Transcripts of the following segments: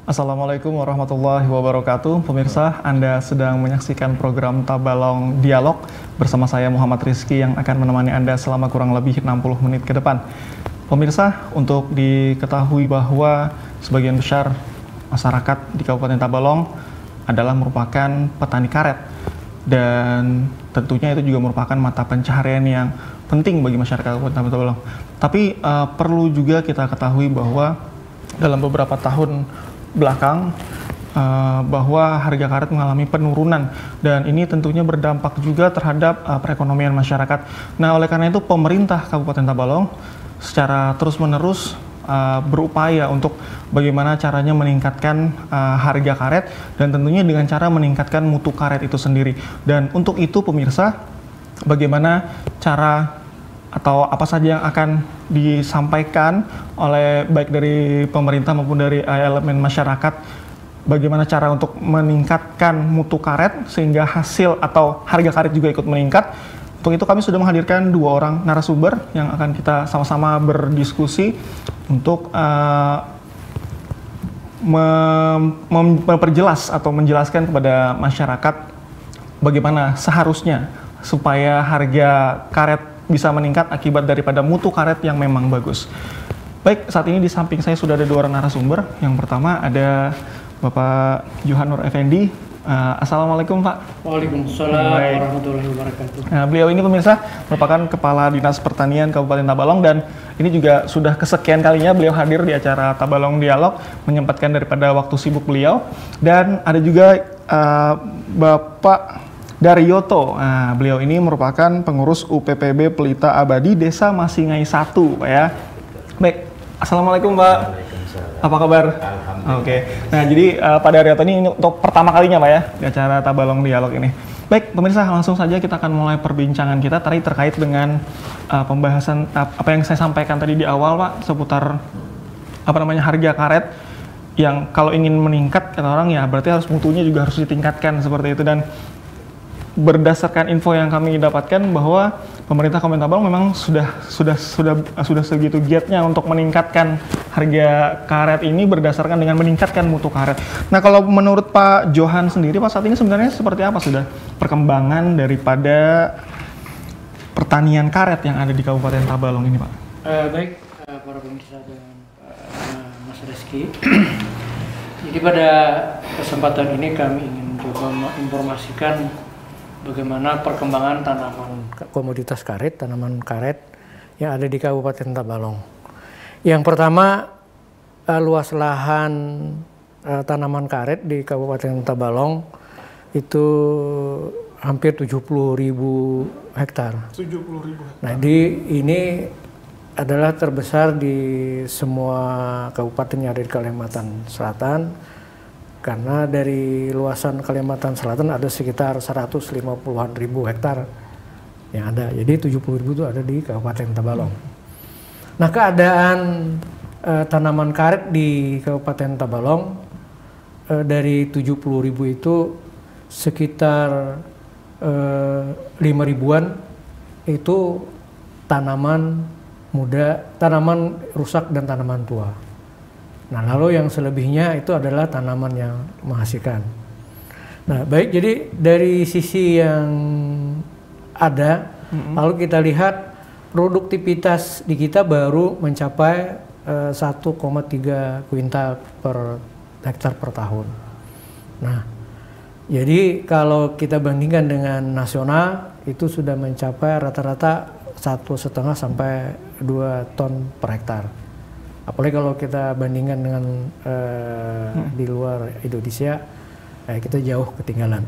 Assalamualaikum warahmatullahi wabarakatuh. Pemirsa, Anda sedang menyaksikan program Tabalong Dialog bersama saya Muhammad Rizky yang akan menemani Anda selama kurang lebih 60 menit ke depan. Pemirsa, untuk diketahui bahwa sebagian besar masyarakat di Kabupaten Tabalong adalah merupakan petani karet dan tentunya itu juga merupakan mata pencaharian yang penting bagi masyarakat Kabupaten Tabalong. Tapi perlu juga kita ketahui bahwa dalam beberapa tahun belakang bahwa harga karet mengalami penurunan dan ini tentunya berdampak juga terhadap perekonomian masyarakat. Nah, oleh karena itu pemerintah Kabupaten Tabalong secara terus-menerus berupaya untuk bagaimana caranya meningkatkan harga karet dan tentunya dengan cara meningkatkan mutu karet itu sendiri. Dan untuk itu pemirsa, bagaimana cara atau apa saja yang akan disampaikan oleh baik dari pemerintah maupun dari elemen masyarakat, bagaimana cara untuk meningkatkan mutu karet sehingga hasil atau harga karet juga ikut meningkat. Untuk itu kami sudah menghadirkan dua orang narasumber yang akan kita sama-sama berdiskusi untuk memperjelas atau menjelaskan kepada masyarakat bagaimana seharusnya supaya harga karet bisa meningkat akibat daripada mutu karet yang memang bagus. Baik, saat ini di samping saya sudah ada dua orang narasumber. Yang pertama ada Bapak Johan Nur Effendi. Assalamualaikum Pak. Waalaikumsalam warahmatullahi wabarakatuh. Nah, beliau ini pemirsa merupakan Kepala Dinas Pertanian Kabupaten Tabalong dan ini juga sudah kesekian kalinya beliau hadir di acara Tabalong Dialog, menyempatkan daripada waktu sibuk beliau. Dan ada juga Bapak Daryoto. Nah, beliau ini merupakan pengurus UPPB Pelita Abadi Desa Masingai 1, Pak ya. Baik, Assalamualaikum Pak. Apa kabar? Alhamdulillah. Oke. Nah, jadi Pak Daryoto ini untuk pertama kalinya Pak ya di acara Tabalong Dialog ini. Baik, pemirsa, langsung saja kita akan mulai perbincangan kita tadi terkait dengan pembahasan apa yang saya sampaikan tadi di awal Pak seputar harga karet yang kalau ingin meningkat kata orang ya berarti harus mutunya juga harus ditingkatkan seperti itu. Dan berdasarkan info yang kami dapatkan bahwa pemerintah Kabupaten Tabalong memang sudah segitu giatnya untuk meningkatkan harga karet ini berdasarkan dengan meningkatkan mutu karet. Nah, kalau menurut Pak Johan sendiri Pak, saat ini sebenarnya seperti apa sudah perkembangan daripada pertanian karet yang ada di Kabupaten Tabalong ini Pak? Baik, para pemirsa dan Mas Rizky. Jadi pada kesempatan ini kami ingin coba menginformasikan bagaimana perkembangan tanaman komoditas karet, tanaman karet yang ada di Kabupaten Tabalong. Yang pertama, luas lahan tanaman karet di Kabupaten Tabalong itu hampir 70.000 hektar. 70.000. Nah, ini adalah terbesar di semua kabupaten yang ada di Kalimantan Selatan. Karena dari luasan Kalimantan Selatan ada sekitar 150-an ribu hektar yang ada. Jadi 70.000 itu ada di Kabupaten Tabalong. Nah, keadaan tanaman karet di Kabupaten Tabalong dari 70.000 itu sekitar 5.000-an itu tanaman muda, tanaman rusak dan tanaman tua. Nah, lalu yang selebihnya itu adalah tanaman yang menghasilkan. Nah, baik, jadi dari sisi yang ada, lalu kita lihat produktivitas di kita baru mencapai 1,3 kuintal per hektar per tahun. Nah, jadi kalau kita bandingkan dengan nasional itu sudah mencapai rata-rata 1,5 sampai 2 ton per hektar. Apalagi kalau kita bandingkan dengan di luar Indonesia, kita jauh ketinggalan.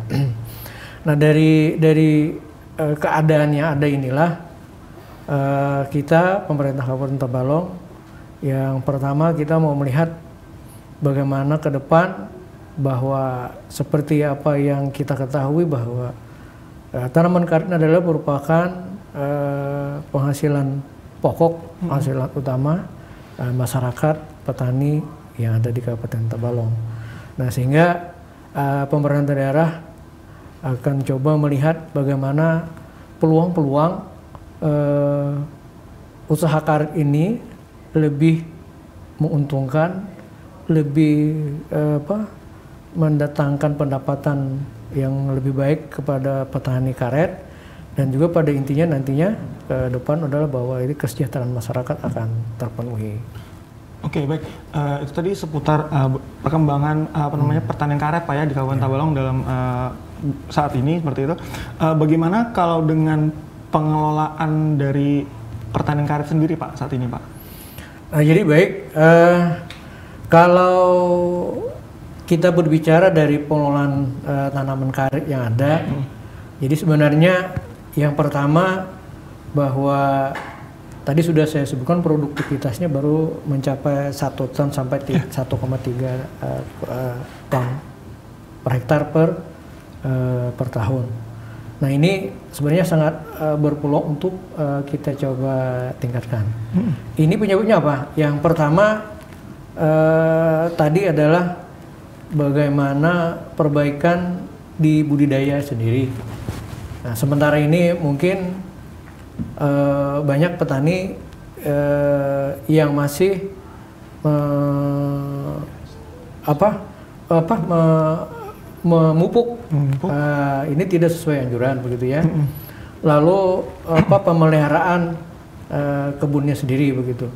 Nah, dari keadaan yang ada inilah kita pemerintah Kabupaten Tabalong yang pertama kita mau melihat bagaimana ke depan bahwa seperti apa yang kita ketahui bahwa tanaman karet adalah merupakan penghasilan pokok, penghasilan utama masyarakat petani yang ada di Kabupaten Tabalong. Nah, sehingga pemerintah daerah akan coba melihat bagaimana peluang-peluang usaha karet ini lebih menguntungkan, lebih mendatangkan pendapatan yang lebih baik kepada petani karet, dan juga pada intinya nantinya ke depan adalah bahwa ini kesejahteraan masyarakat akan terpenuhi. Oke, baik. Itu tadi seputar perkembangan pertanian karet Pak ya di Kabupaten Tabalong dalam saat ini seperti itu. Bagaimana kalau dengan pengelolaan dari pertanian karet sendiri Pak saat ini Pak? Jadi baik, kalau kita berbicara dari pengelolaan tanaman karet yang ada, jadi sebenarnya yang pertama bahwa tadi sudah saya sebutkan produktivitasnya baru mencapai 1 ton sampai 1,3 ton per hektar per tahun. Nah ini sebenarnya sangat berpeluang untuk kita coba tingkatkan. Ini penyebabnya apa? Yang pertama tadi adalah bagaimana perbaikan di budidaya sendiri. Nah sementara ini mungkin banyak petani yang masih memupuk. Ini tidak sesuai anjuran begitu ya. Lalu pemeliharaan kebunnya sendiri begitu.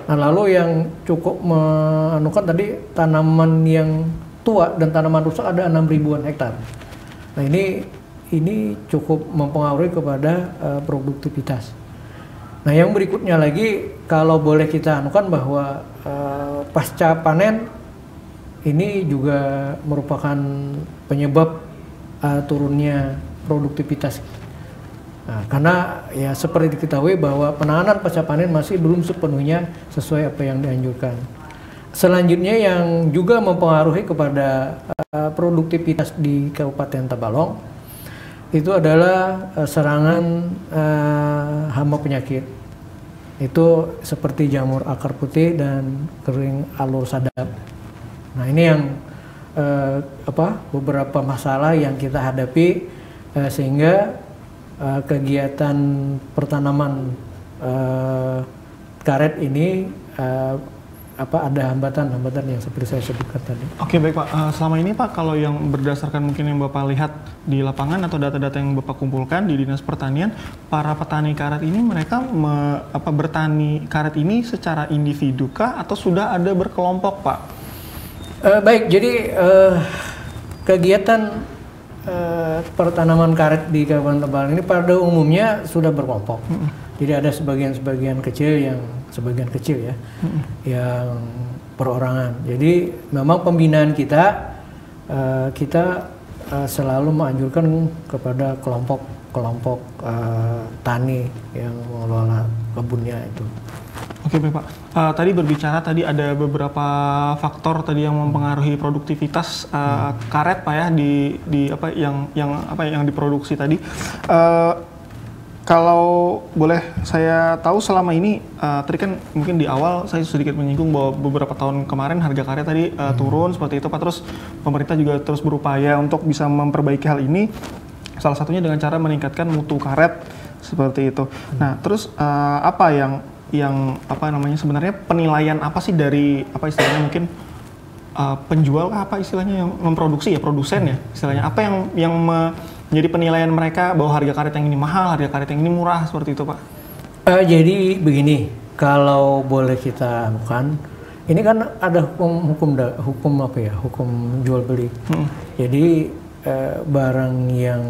Nah lalu yang cukup menemukan tadi tanaman yang tua dan tanaman rusak ada 6.000-an hektar. Nah ini cukup mempengaruhi kepada produktivitas. Nah yang berikutnya lagi kalau boleh kita anukan bahwa pasca panen ini juga merupakan penyebab turunnya produktivitas. Nah, karena ya seperti diketahui bahwa penanganan pasca panen masih belum sepenuhnya sesuai apa yang dianjurkan. Selanjutnya yang juga mempengaruhi kepada produktivitas di Kabupaten Tabalong itu adalah serangan hama penyakit. Itu seperti jamur akar putih dan kering alur sadap. Nah ini yang beberapa masalah yang kita hadapi sehingga kegiatan pertanaman karet ini ada hambatan-hambatan yang seperti saya sebutkan tadi. Oke baik Pak, selama ini Pak kalau yang berdasarkan mungkin yang Bapak lihat di lapangan atau data-data yang Bapak kumpulkan di Dinas Pertanian, para petani karet ini mereka bertani karet ini secara individu kah atau sudah ada berkelompok Pak? Baik, jadi kegiatan pertanaman karet di Kabupaten Tabalong ini pada umumnya sudah berkelompok. Jadi ada sebagian kecil ya, yang perorangan. Jadi memang pembinaan kita selalu menganjurkan kepada kelompok tani yang mengelola kebunnya itu. Oke Pak, tadi berbicara ada beberapa faktor tadi yang mempengaruhi produktivitas karet Pak ya yang diproduksi tadi. Kalau boleh saya tahu selama ini, tadi kan mungkin di awal saya sedikit menyinggung bahwa beberapa tahun kemarin harga karet tadi turun seperti itu Pak, terus pemerintah juga terus berupaya untuk bisa memperbaiki hal ini, salah satunya dengan cara meningkatkan mutu karet seperti itu. Nah terus sebenarnya penilaian apa sih dari istilahnya mungkin penjual istilahnya yang memproduksi ya, produsen ya istilahnya, apa yang menjadi penilaian mereka bahwa harga karet yang ini mahal, harga karet yang ini murah seperti itu Pak? Jadi begini, kalau boleh kita bukan, ini kan ada hukum jual beli. Jadi barang yang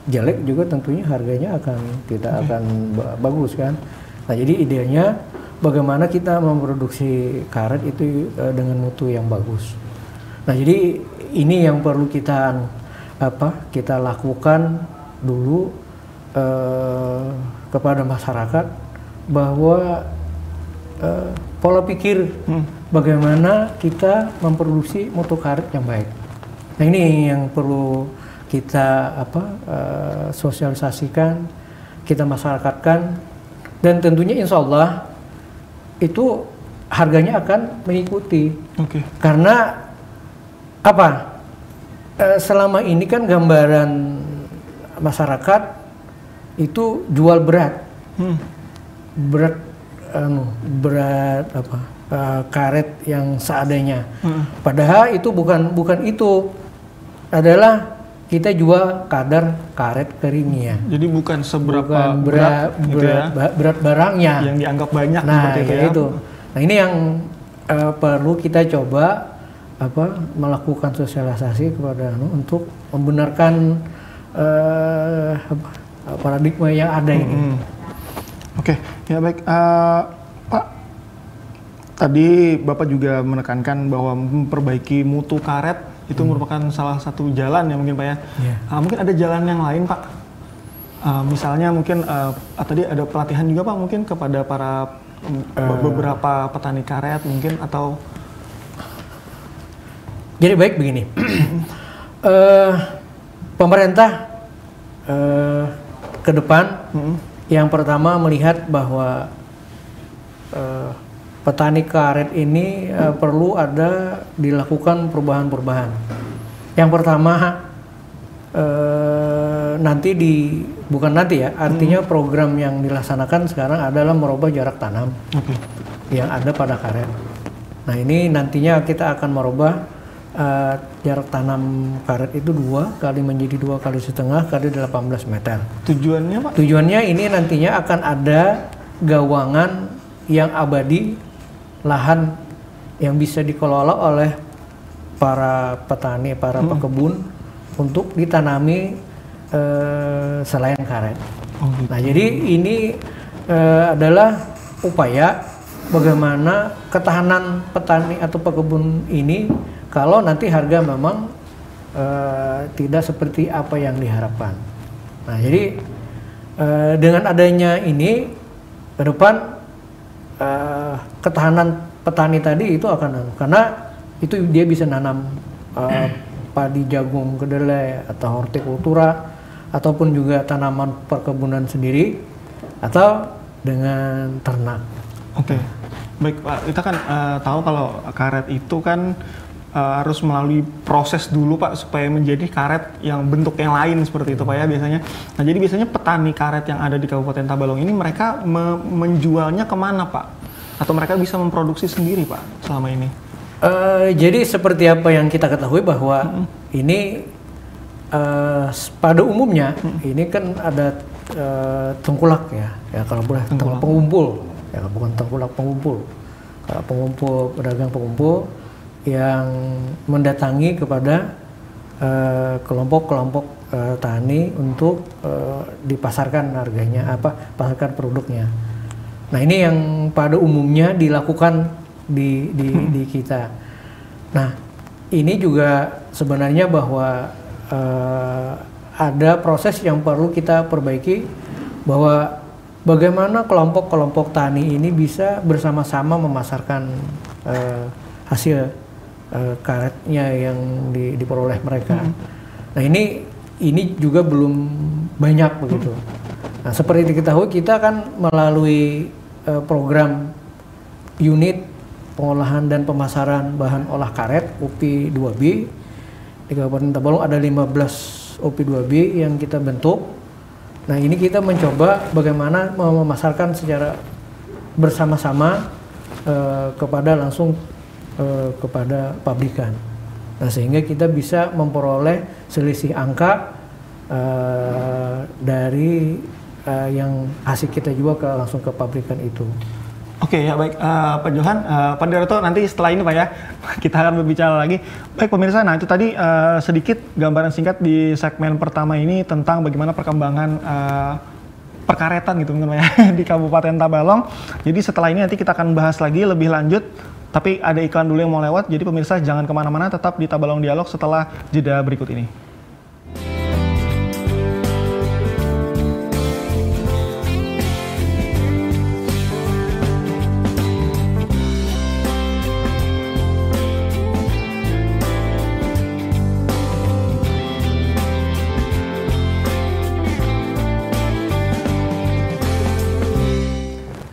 jelek juga tentunya harganya tidak akan bagus kan. Nah jadi idenya bagaimana kita memproduksi karet itu dengan mutu yang bagus. Nah jadi ini yang perlu kita lakukan dulu kepada masyarakat, bahwa pola pikir bagaimana kita memproduksi mutu karet yang baik. Nah ini yang perlu kita sosialisasikan, kita masyarakatkan, dan tentunya insya Allah itu harganya akan mengikuti. Karena selama ini kan gambaran masyarakat itu jual berat, berat karet yang seadanya. Padahal itu bukan itu, adalah kita jual kadar karet keringnya. Jadi bukan seberapa berat barangnya yang dianggap banyak nah, seperti itu ya. Itu. Nah ini yang perlu kita coba melakukan sosialisasi kepada untuk membenarkan paradigma yang ada ini. Oke, ya baik. Pak, tadi Bapak juga menekankan bahwa memperbaiki mutu karet itu merupakan salah satu jalan ya mungkin Pak ya. Mungkin ada jalan yang lain Pak. Misalnya mungkin tadi ada pelatihan juga Pak mungkin kepada para beberapa petani karet mungkin atau. Jadi baik begini, pemerintah ke depan yang pertama melihat bahwa petani karet ini perlu ada dilakukan perubahan-perubahan. Yang pertama artinya program yang dilaksanakan sekarang adalah merubah jarak tanam yang ada pada karet. Nah ini nantinya kita akan merubah jarak tanam karet itu 2 kali menjadi 2,5 kali 18 meter. Tujuannya Pak? Tujuannya ini nantinya akan ada gawangan yang abadi, lahan yang bisa dikelola oleh para petani, para pekebun untuk ditanami selain karet. Nah jadi ini adalah upaya bagaimana ketahanan petani atau pekebun ini kalau nanti harga memang tidak seperti apa yang diharapkan. Nah, jadi dengan adanya ini ke depan ketahanan petani tadi itu akan, karena itu dia bisa nanam padi, jagung, kedelai atau hortikultura ataupun juga tanaman perkebunan sendiri atau dengan ternak. Oke, baik Pak. Kita kan tahu kalau karet itu kan harus melalui proses dulu Pak supaya menjadi karet yang bentuk yang lain seperti itu Pak ya biasanya. Nah jadi biasanya petani karet yang ada di Kabupaten Tabalong ini mereka menjualnya kemana Pak? Atau mereka bisa memproduksi sendiri Pak selama ini? Jadi seperti apa yang kita ketahui bahwa ini pada umumnya ini kan ada tengkulak ya kalau boleh tengkulak pengumpul ya, bukan tengkulak pengumpul. Kalau pengumpul, pedagang pengumpul yang mendatangi kepada kelompok-kelompok tani untuk dipasarkan harganya pasarkan produknya. Nah ini yang pada umumnya dilakukan di kita. Nah ini juga sebenarnya bahwa ada proses yang perlu kita perbaiki, bahwa bagaimana kelompok-kelompok tani ini bisa bersama-sama memasarkan hasil karetnya yang diperoleh mereka. Nah ini juga belum banyak begitu. Nah seperti diketahui kita kan melalui program unit pengolahan dan pemasaran bahan olah karet UPI 2B di Kabupaten Tabalong ada 15 UPI 2B yang kita bentuk. Nah ini kita mencoba bagaimana memasarkan secara bersama-sama kepada langsung kepada pabrikan. Nah sehingga kita bisa memperoleh selisih angka dari yang hasil kita jual langsung ke pabrikan itu. Oke ya baik Pak Johan, Pak Daroto nanti setelah ini Pak ya kita akan berbicara lagi. Baik pemirsa, nah itu tadi sedikit gambaran singkat di segmen pertama ini tentang bagaimana perkembangan perkaretan gitu mungkin Pak ya di Kabupaten Tabalong. Jadi setelah ini nanti kita akan bahas lagi lebih lanjut. Tapi ada iklan dulu yang mau lewat, jadi pemirsa jangan kemana-mana, tetap di Tabalong Dialog setelah jeda berikut ini.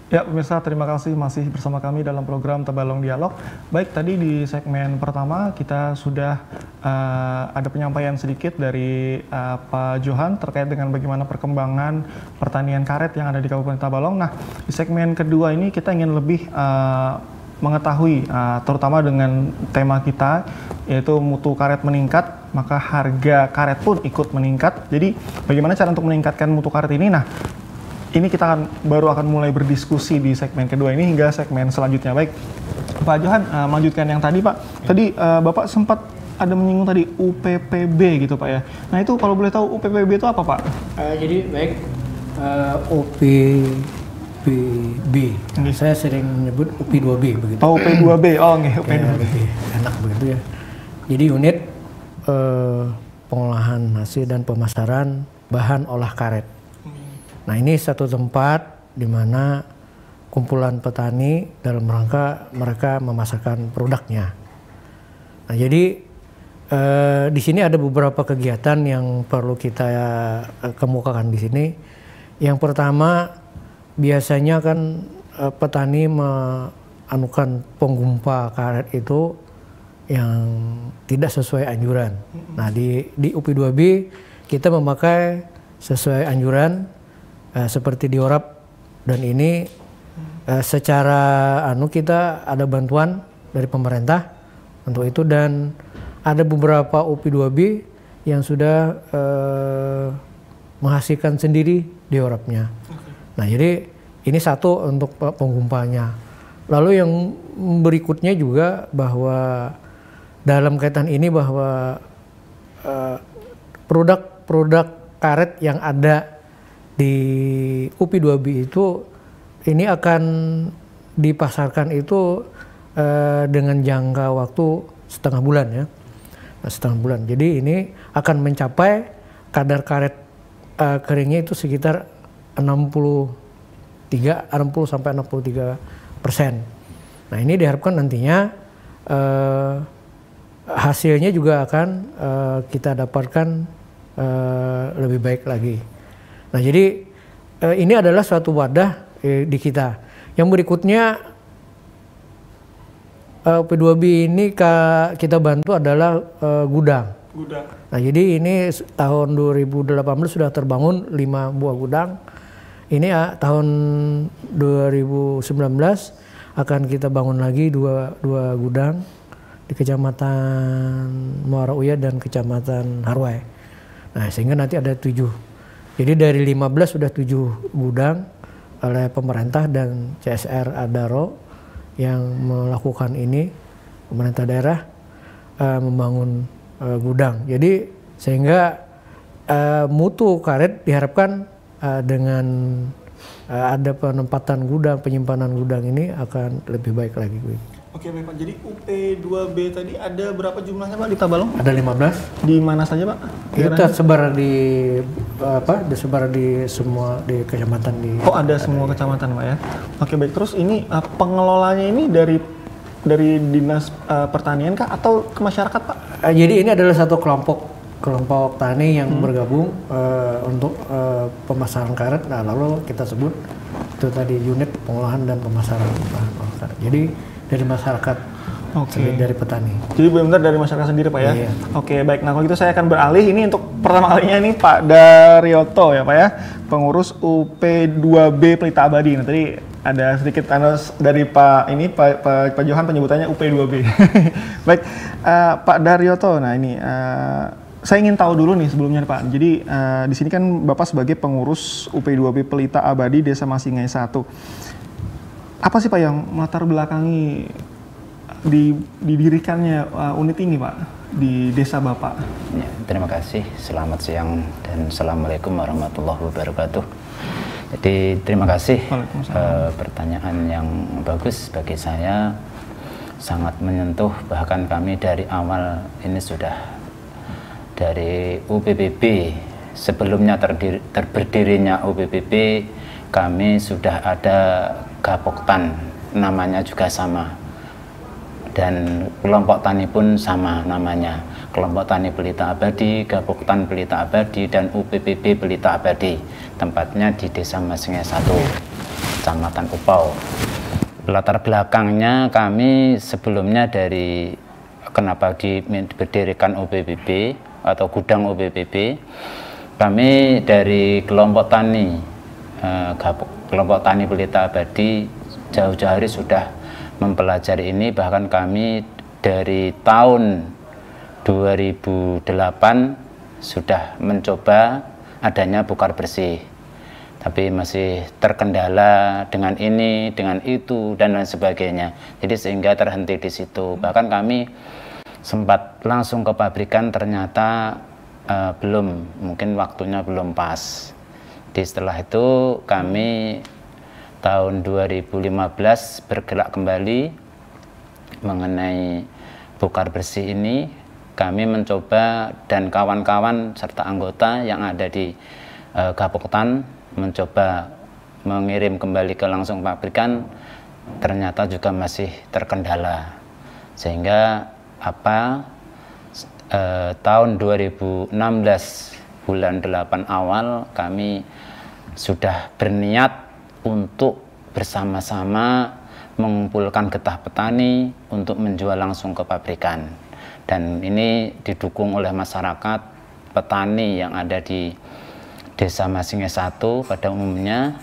Ya, pemirsa, terima kasih masih bersama kami dalam program Tabalong Dialog. Baik, tadi di segmen pertama kita sudah ada penyampaian sedikit dari Pak Johan terkait dengan bagaimana perkembangan pertanian karet yang ada di Kabupaten Tabalong. Nah, di segmen kedua ini kita ingin lebih mengetahui, terutama dengan tema kita, yaitu mutu karet meningkat, maka harga karet pun ikut meningkat. Jadi, bagaimana cara untuk meningkatkan mutu karet ini? Nah, ini kita baru akan mulai berdiskusi di segmen kedua ini hingga segmen selanjutnya. Baik, Pak Johan, melanjutkan yang tadi, Pak. Tadi Bapak sempat ada menyinggung tadi UPPB gitu, Pak ya. Nah itu kalau boleh tahu UPPB itu apa, Pak? Jadi baik, UPPB. Saya sering menyebut UP2B begitu. Oh, UP2B. Oh, nggih, UP2B. Enak begitu ya. Jadi unit pengolahan hasil dan pemasaran bahan olah karet. Nah ini satu tempat di mana kumpulan petani dalam rangka mereka memasarkan produknya. Nah jadi di sini ada beberapa kegiatan yang perlu kita kemukakan di sini. Yang pertama biasanya kan petani menganukan penggumpa karet itu yang tidak sesuai anjuran. Nah di UP2B kita memakai sesuai anjuran. Seperti diorap, dan ini secara kita ada bantuan dari pemerintah untuk itu, dan ada beberapa UP2B yang sudah menghasilkan sendiri diorapnya. Nah jadi ini satu untuk penggumpanya. Lalu yang berikutnya juga bahwa dalam kaitan ini bahwa produk-produk karet yang ada di UP2B itu ini akan dipasarkan itu dengan jangka waktu setengah bulan ya. Nah, setengah bulan. Jadi ini akan mencapai kadar karet keringnya itu sekitar 60 sampai 63%. Nah, ini diharapkan nantinya hasilnya juga akan kita dapatkan lebih baik lagi. Nah jadi ini adalah suatu wadah di kita. Yang berikutnya P2B ini kita bantu adalah gudang. Nah jadi ini tahun 2018 sudah terbangun 5 buah gudang. Ini tahun 2019 akan kita bangun lagi dua gudang di Kecamatan Muara Uya dan Kecamatan Harwai. Nah sehingga nanti ada 7. Jadi dari 15 sudah 7 gudang oleh pemerintah dan CSR Adaro yang melakukan ini, pemerintah daerah membangun gudang. Jadi sehingga mutu karet diharapkan dengan ada penempatan gudang, penyimpanan gudang ini akan lebih baik lagi. Oke baik Pak, jadi UP2B tadi ada berapa jumlahnya Pak di Tabalong? Ada 15. Di mana saja Pak? Kita sebar di disebar di semua di kecamatan di. Oh ada semua kecamatan Pak ya? Oke baik, terus ini pengelolanya ini dari Dinas Pertanian kah atau ke masyarakat Pak? Jadi ini adalah satu kelompok tani yang bergabung untuk pemasaran karet. Nah lalu kita sebut itu tadi unit pengolahan dan pemasaran bahan olah karet. Jadi dari masyarakat, dari petani. Jadi benar-benar dari masyarakat sendiri Pak ya? Iya. Oke baik, nah kalau gitu saya akan beralih ini untuk pertama kalinya ini Pak Daryoto ya Pak ya, pengurus UP2B Pelita Abadi. Nah tadi ada sedikit dari Pak Johan penyebutannya UP2B. Baik, Pak Daryoto, nah ini saya ingin tahu dulu nih sebelumnya Pak. Jadi di sini kan Bapak sebagai pengurus UP2B Pelita Abadi Desa Masingai 1. Apa sih Pak yang melatar belakangi didirikannya unit ini Pak di desa Bapak? Ya, terima kasih, selamat siang dan Assalamualaikum warahmatullahi wabarakatuh. Jadi terima kasih pertanyaan yang bagus bagi saya, sangat menyentuh, bahkan kami dari awal ini sudah dari UPPB, sebelumnya berdirinya UPPB kami sudah ada Gapoktan, namanya juga sama, dan kelompok tani pun sama namanya, kelompok tani Pelita Abadi, Gapoktan Pelita Abadi, dan UPPB Pelita Abadi, tempatnya di Desa Masingai 1. Kecamatan Upau. Latar belakangnya kami sebelumnya dari kenapa diberdirikan UPBB atau gudang UPBB, kami dari kelompok tani, kelompok tani Pelita Abadi jauh-jauh hari sudah mempelajari ini, bahkan kami dari tahun 2008 sudah mencoba adanya bukar bersih, tapi masih terkendala dengan ini, dengan itu, dan lain sebagainya. Jadi sehingga terhenti di situ. Bahkan kami sempat langsung ke pabrikan, ternyata belum, mungkin waktunya belum pas. Setelah itu kami tahun 2015 bergerak kembali mengenai bukar bersih ini. Kami mencoba dan kawan-kawan serta anggota yang ada di Gapoktan mencoba mengirim kembali ke langsung pabrikan, ternyata juga masih terkendala. Sehingga tahun 2016 bulan 8 awal kami sudah berniat untuk bersama-sama mengumpulkan getah petani untuk menjual langsung ke pabrikan. Dan ini didukung oleh masyarakat petani yang ada di Desa Masinge 1 pada umumnya,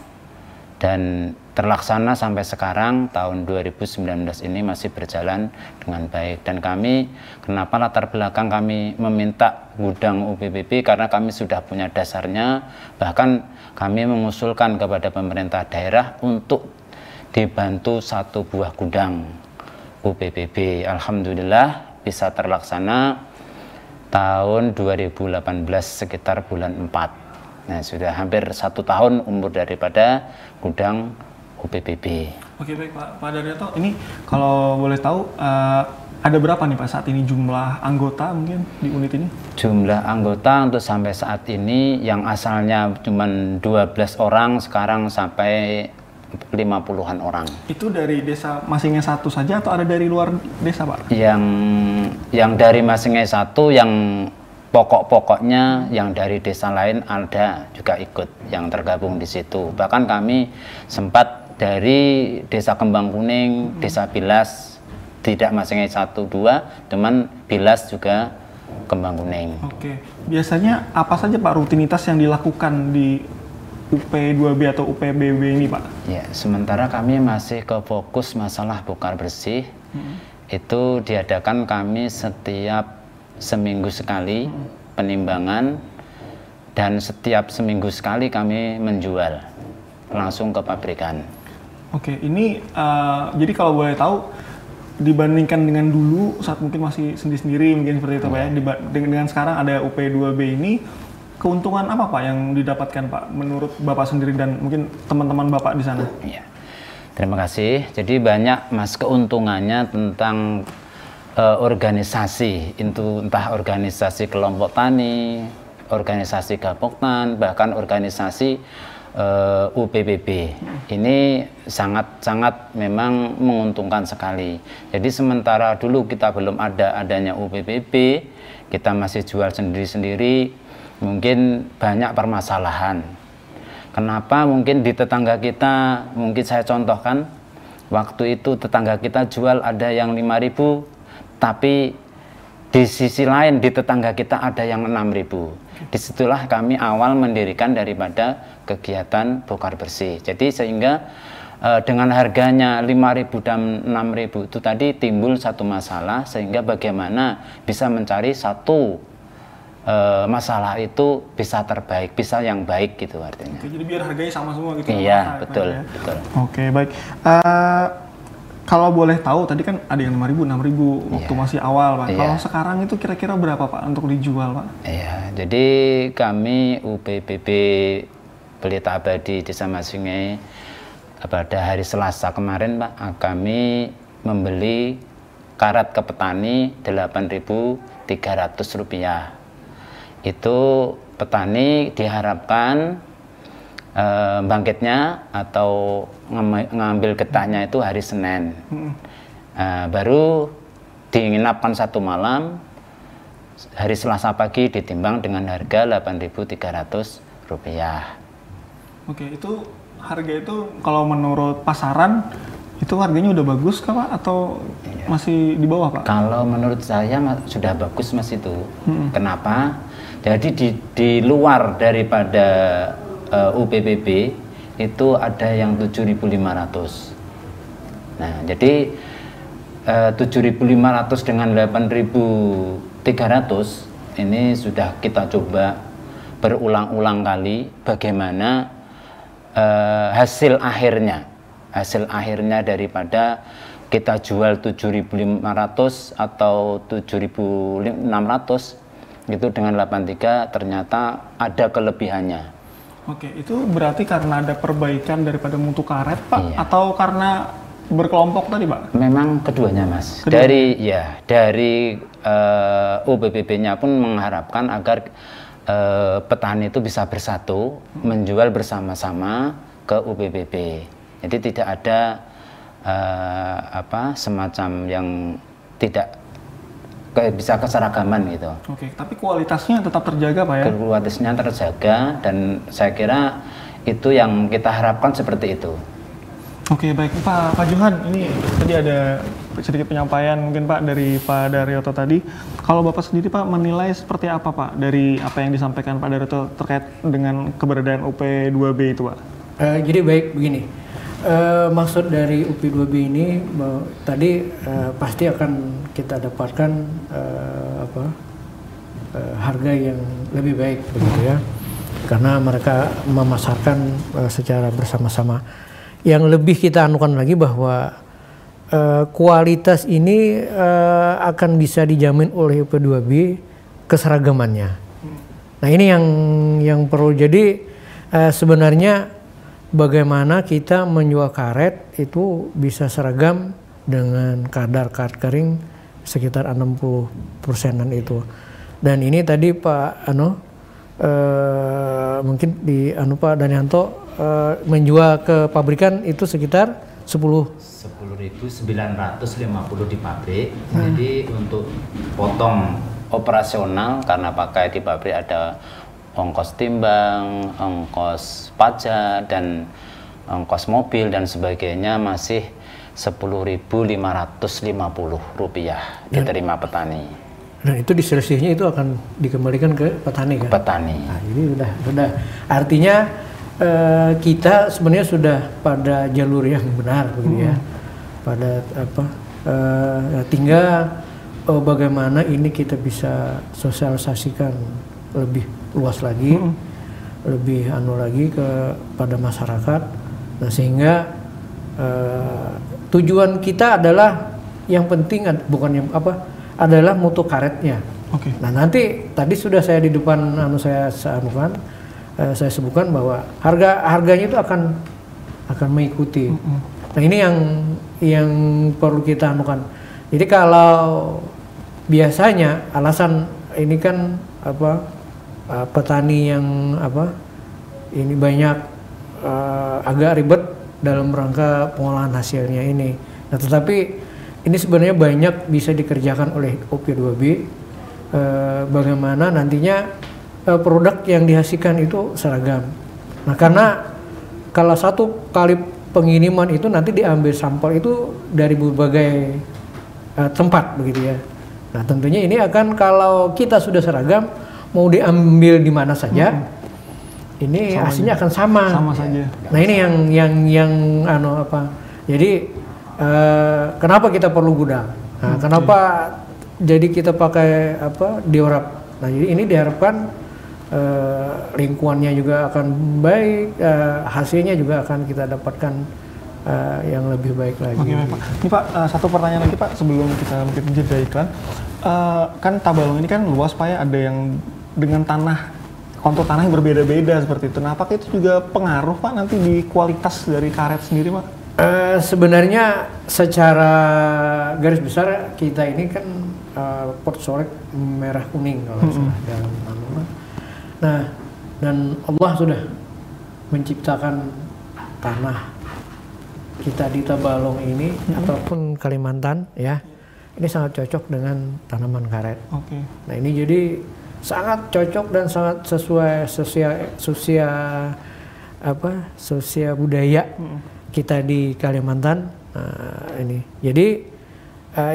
dan terlaksana sampai sekarang tahun 2019 ini masih berjalan dengan baik. Dan kami, kenapa latar belakang kami meminta gudang UPBB, karena kami sudah punya dasarnya, bahkan kami mengusulkan kepada pemerintah daerah untuk dibantu 1 buah gudang UPBB. Alhamdulillah bisa terlaksana tahun 2018 sekitar bulan 4. Nah, sudah hampir 1 tahun umur daripada gudang UPBB. Oke, baik Pak Daryoto. Ini kalau boleh tahu ada berapa nih Pak saat ini jumlah anggota mungkin di unit ini? Jumlah anggota untuk sampai saat ini yang asalnya cuma 12 orang sekarang sampai 50-an orang. Itu dari Desa Masinge 1 saja atau ada dari luar desa Pak? Yang dari Masinge 1 yang pokok-pokoknya, yang dari desa lain ada juga ikut yang tergabung di situ. Bahkan kami sempat dari Desa Kembang Kuning, Desa Bilas, tidak Masinge 1, 2, cuman Bilas juga Kembang Kuning. Oke, biasanya apa saja Pak rutinitas yang dilakukan di UP2B atau UPBB ini Pak? Ya, sementara kami masih ke fokus masalah bukar bersih. Itu diadakan kami setiap seminggu sekali penimbangan, dan setiap seminggu sekali kami menjual langsung ke pabrikan. Oke, ini jadi kalau boleh tahu dibandingkan dengan dulu saat mungkin masih sendiri-sendiri mungkin seperti itu Pak ya, dengan sekarang ada UP2B ini, keuntungan apa Pak yang didapatkan Pak menurut Bapak sendiri dan mungkin teman-teman Bapak di sana? Iya. Terima kasih. Jadi banyak Mas keuntungannya tentang organisasi, itu entah organisasi kelompok tani, organisasi Gapoktan, bahkan organisasi UPBB. Ini sangat-sangat memang menguntungkan sekali. Jadi sementara dulu kita belum adanya UPBB, kita masih jual sendiri-sendiri, mungkin banyak permasalahan. Kenapa mungkin di tetangga kita, mungkin saya contohkan, waktu itu tetangga kita jual ada yang 5.000, tapi di sisi lain di tetangga kita ada yang 6.000. Disitulah kami awal mendirikan daripada kegiatan bongkar bersih. Jadi sehingga dengan harganya 5.000 dan 6.000 itu tadi timbul satu masalah, sehingga bagaimana bisa mencari satu masalah itu bisa terbaik, bisa yang baik gitu artinya. Oke, jadi biar harganya sama semua gitu. Iya, betul, ya? Betul. Oke, baik. Kalau boleh tahu tadi kan ada yang 5.000, 6.000 waktu masih awal Pak. Kalau sekarang itu kira-kira berapa Pak untuk dijual Pak? Iya, jadi kami UPBB Pelita Abadi Desa Masinge pada hari Selasa kemarin Pak, kami membeli karat ke petani Rp8.300. Itu petani diharapkan bangkitnya atau ngambil getahnya itu hari Senin. Baru diinapkan 1 malam, hari Selasa pagi ditimbang dengan harga Rp8.300. Oke, itu harga itu kalau menurut pasaran itu harganya udah bagus kah Pak atau masih di bawah Pak? Kalau menurut saya sudah bagus Mas itu. Kenapa? Jadi di luar daripada UPPB itu ada yang 7.500. Nah, jadi 7.500 dengan 8.300 ini sudah kita coba berulang-ulang kali bagaimana hasil akhirnya daripada kita jual 7.500 atau 7.600 itu dengan 83 ternyata ada kelebihannya. Oke, itu berarti karena ada perbaikan daripada mutu karet Pak, iya, atau karena berkelompok tadi Pak? Memang keduanya Mas. Dari UPPB-nya pun mengharapkan agar petani itu bisa bersatu menjual bersama-sama ke UPPB. Jadi tidak ada semacam yang tidak bisa keseragaman gitu. Oke, tapi kualitasnya tetap terjaga Pak ya? Kualitasnya terjaga dan saya kira itu yang kita harapkan seperti itu. Oke, baik Pak Johan, ini tadi ada sedikit penyampaian mungkin Pak dari Pak Daryoto tadi. Kalau Bapak sendiri Pak menilai seperti apa Pak dari apa yang disampaikan Pak Daryoto terkait dengan keberadaan UP2B itu Pak? Jadi baik begini, maksud dari UP2B ini tadi pasti akan kita dapatkan harga yang lebih baik begitu ya, karena mereka memasarkan secara bersama-sama. Yang lebih kita anukan lagi bahwa kualitas ini akan bisa dijamin oleh UP2B keseragamannya. Nah ini yang perlu. Jadi sebenarnya bagaimana kita menjual karet itu bisa seragam dengan kadar karet kering sekitar 60%-an itu. Dan ini tadi Pak mungkin di Pak Danyanto menjual ke pabrikan itu sekitar 10.950 di pabrik. Jadi untuk potong operasional karena pakai di pabrik ada ongkos timbang, ongkos pajak dan ongkos mobil dan sebagainya masih Rp10.550 diterima petani. Dan itu diselisihnya itu akan dikembalikan ke petani kan? Petani. Nah, ini sudah artinya kita sebenarnya sudah pada jalur yang benar begitu ya. Pada tinggal bagaimana ini kita bisa sosialisasikan lebih luas lagi, lebih lagi kepada masyarakat. Nah, sehingga tujuan kita adalah yang penting adalah mutu karetnya. Oke. Nah nanti tadi sudah saya di depan saya sebutkan bahwa harganya itu akan mengikuti. Nah ini yang perlu kita anukan. Jadi kalau biasanya alasan ini kan petani yang ini banyak agak ribet dalam rangka pengolahan hasilnya ini. Nah, tetapi ini sebenarnya banyak bisa dikerjakan oleh UP2B. Bagaimana nantinya produk yang dihasilkan itu seragam. Nah, karena kalau satu kali pengiriman itu nanti diambil sampel itu dari berbagai tempat begitu ya. Nah, tentunya ini akan kalau kita sudah seragam mau diambil di mana saja, ini hasilnya akan sama saja. Nah ini yang jadi kenapa kita perlu gudang? Nah, kenapa jadi kita pakai diorap? Nah jadi ini diharapkan lingkungannya juga akan baik, hasilnya juga akan kita dapatkan yang lebih baik lagi. Oke, Pak. Ini Pak, satu pertanyaan lagi Pak sebelum kita mungkin jeda iklan. Kan Tabalong ini kan luas Pak ya, ada yang dengan kontur tanah yang berbeda-beda seperti itu. Nah, apakah itu juga pengaruh Pak nanti di kualitas dari karet sendiri Pak? Sebenarnya secara garis besar kita ini kan portsolek merah kuning kalau salah dalam nama. Nah, dan Allah sudah menciptakan tanah kita di Tabalong ini ataupun Kalimantan ya, ini sangat cocok dengan tanaman karet. Oke. Nah ini jadi sangat cocok dan sangat sesuai sosial budaya kita di Kalimantan. Ini jadi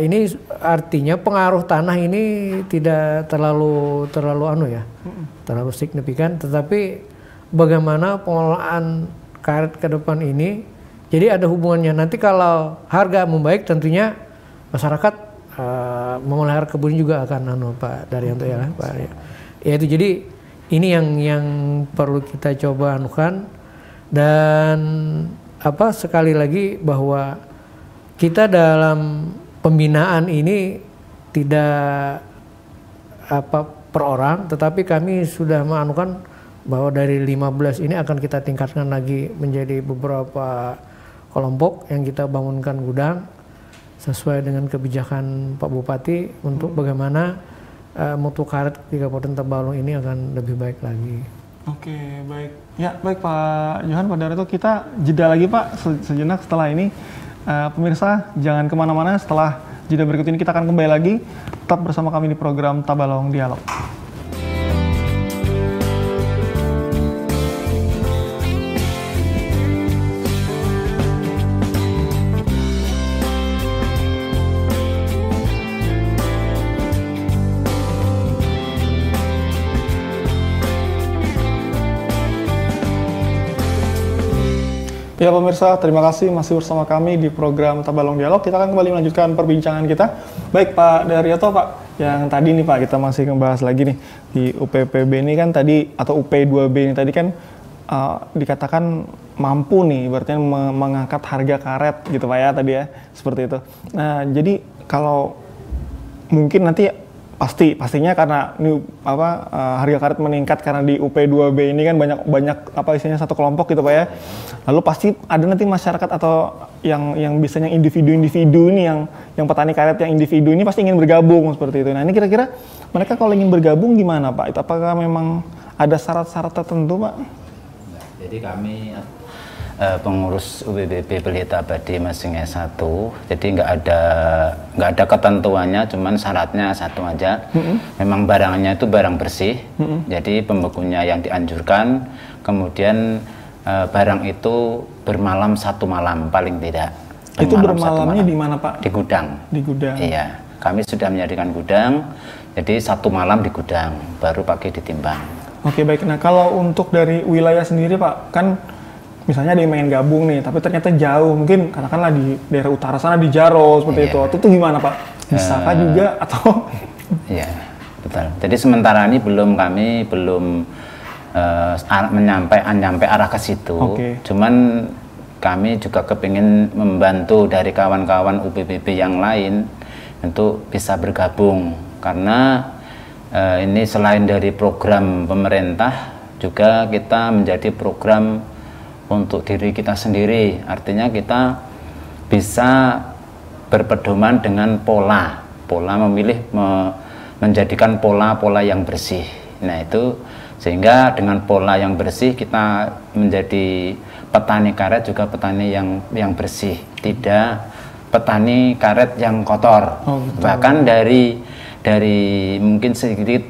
ini artinya pengaruh tanah ini tidak terlalu terlalu signifikan, tetapi bagaimana pengelolaan karet ke depan ini, jadi ada hubungannya. Nanti kalau harga membaik, tentunya masyarakat memelihara kebun juga akan Pak Daryanto ya Pak. Ya itu jadi ini yang perlu kita coba anukan, dan sekali lagi bahwa kita dalam pembinaan ini tidak per orang, tetapi kami sudah menganukan bahwa dari 15 ini akan kita tingkatkan lagi menjadi beberapa kelompok yang kita bangunkan gudang sesuai dengan kebijakan Pak Bupati untuk bagaimana mutu karet di Kabupaten Tabalong ini akan lebih baik lagi. Oke, baik. Ya, baik Pak Johan, Pak Daryanto, kita jeda lagi Pak sejenak setelah ini. Pemirsa, jangan kemana-mana, setelah jeda berikut ini kita akan kembali lagi. Tetap bersama kami di program Tabalong Dialog. Ya pemirsa, terima kasih masih bersama kami di program Tabalong Dialog. Kita akan kembali melanjutkan perbincangan kita. Baik Pak Daryanto, Pak, yang tadi nih Pak, kita masih membahas lagi nih di UPPB ini kan tadi, atau UP2B ini tadi kan dikatakan mampu nih, berarti mengangkat harga karet gitu Pak ya tadi ya, seperti itu. Nah jadi kalau mungkin nanti pastinya karena ini harga karet meningkat karena di UP2B ini kan banyak istilahnya satu kelompok gitu Pak ya. Lalu pasti ada nanti masyarakat atau yang biasanya individu-individu ini yang petani karet yang individu ini pasti ingin bergabung seperti itu. Nah ini kira-kira mereka kalau ingin bergabung gimana Pak? Itu apakah memang ada syarat-syarat tertentu Pak? Jadi kami pengurus UPPB Pelita Abadi Masing S1, jadi nggak ada ketentuannya, cuman syaratnya satu aja. Memang barangnya itu barang bersih, jadi pembekunya yang dianjurkan, kemudian barang itu bermalam 1 malam paling tidak. Itu bermalamnya di mana Pak? Di gudang. Di gudang. Iya, kami sudah menyediakan gudang, jadi 1 malam di gudang, baru pagi ditimbang. Oke baik. Nah kalau untuk dari wilayah sendiri Pak, kan misalnya ada yang pengen gabung nih, tapi ternyata jauh, mungkin katakanlah di daerah utara sana di Jaro seperti itu gimana Pak? Bisakah juga atau? Iya, betul. Jadi sementara ini kami belum menyampai arah ke situ. Cuman kami juga kepingin membantu dari kawan-kawan UPPB yang lain untuk bisa bergabung, karena ini selain dari program pemerintah, juga kita menjadi program untuk diri kita sendiri. Artinya kita bisa berpedoman dengan pola memilih menjadikan pola yang bersih. Nah itu sehingga dengan pola yang bersih kita menjadi petani karet juga petani yang bersih, tidak petani karet yang kotor. Bahkan dari mungkin sedikit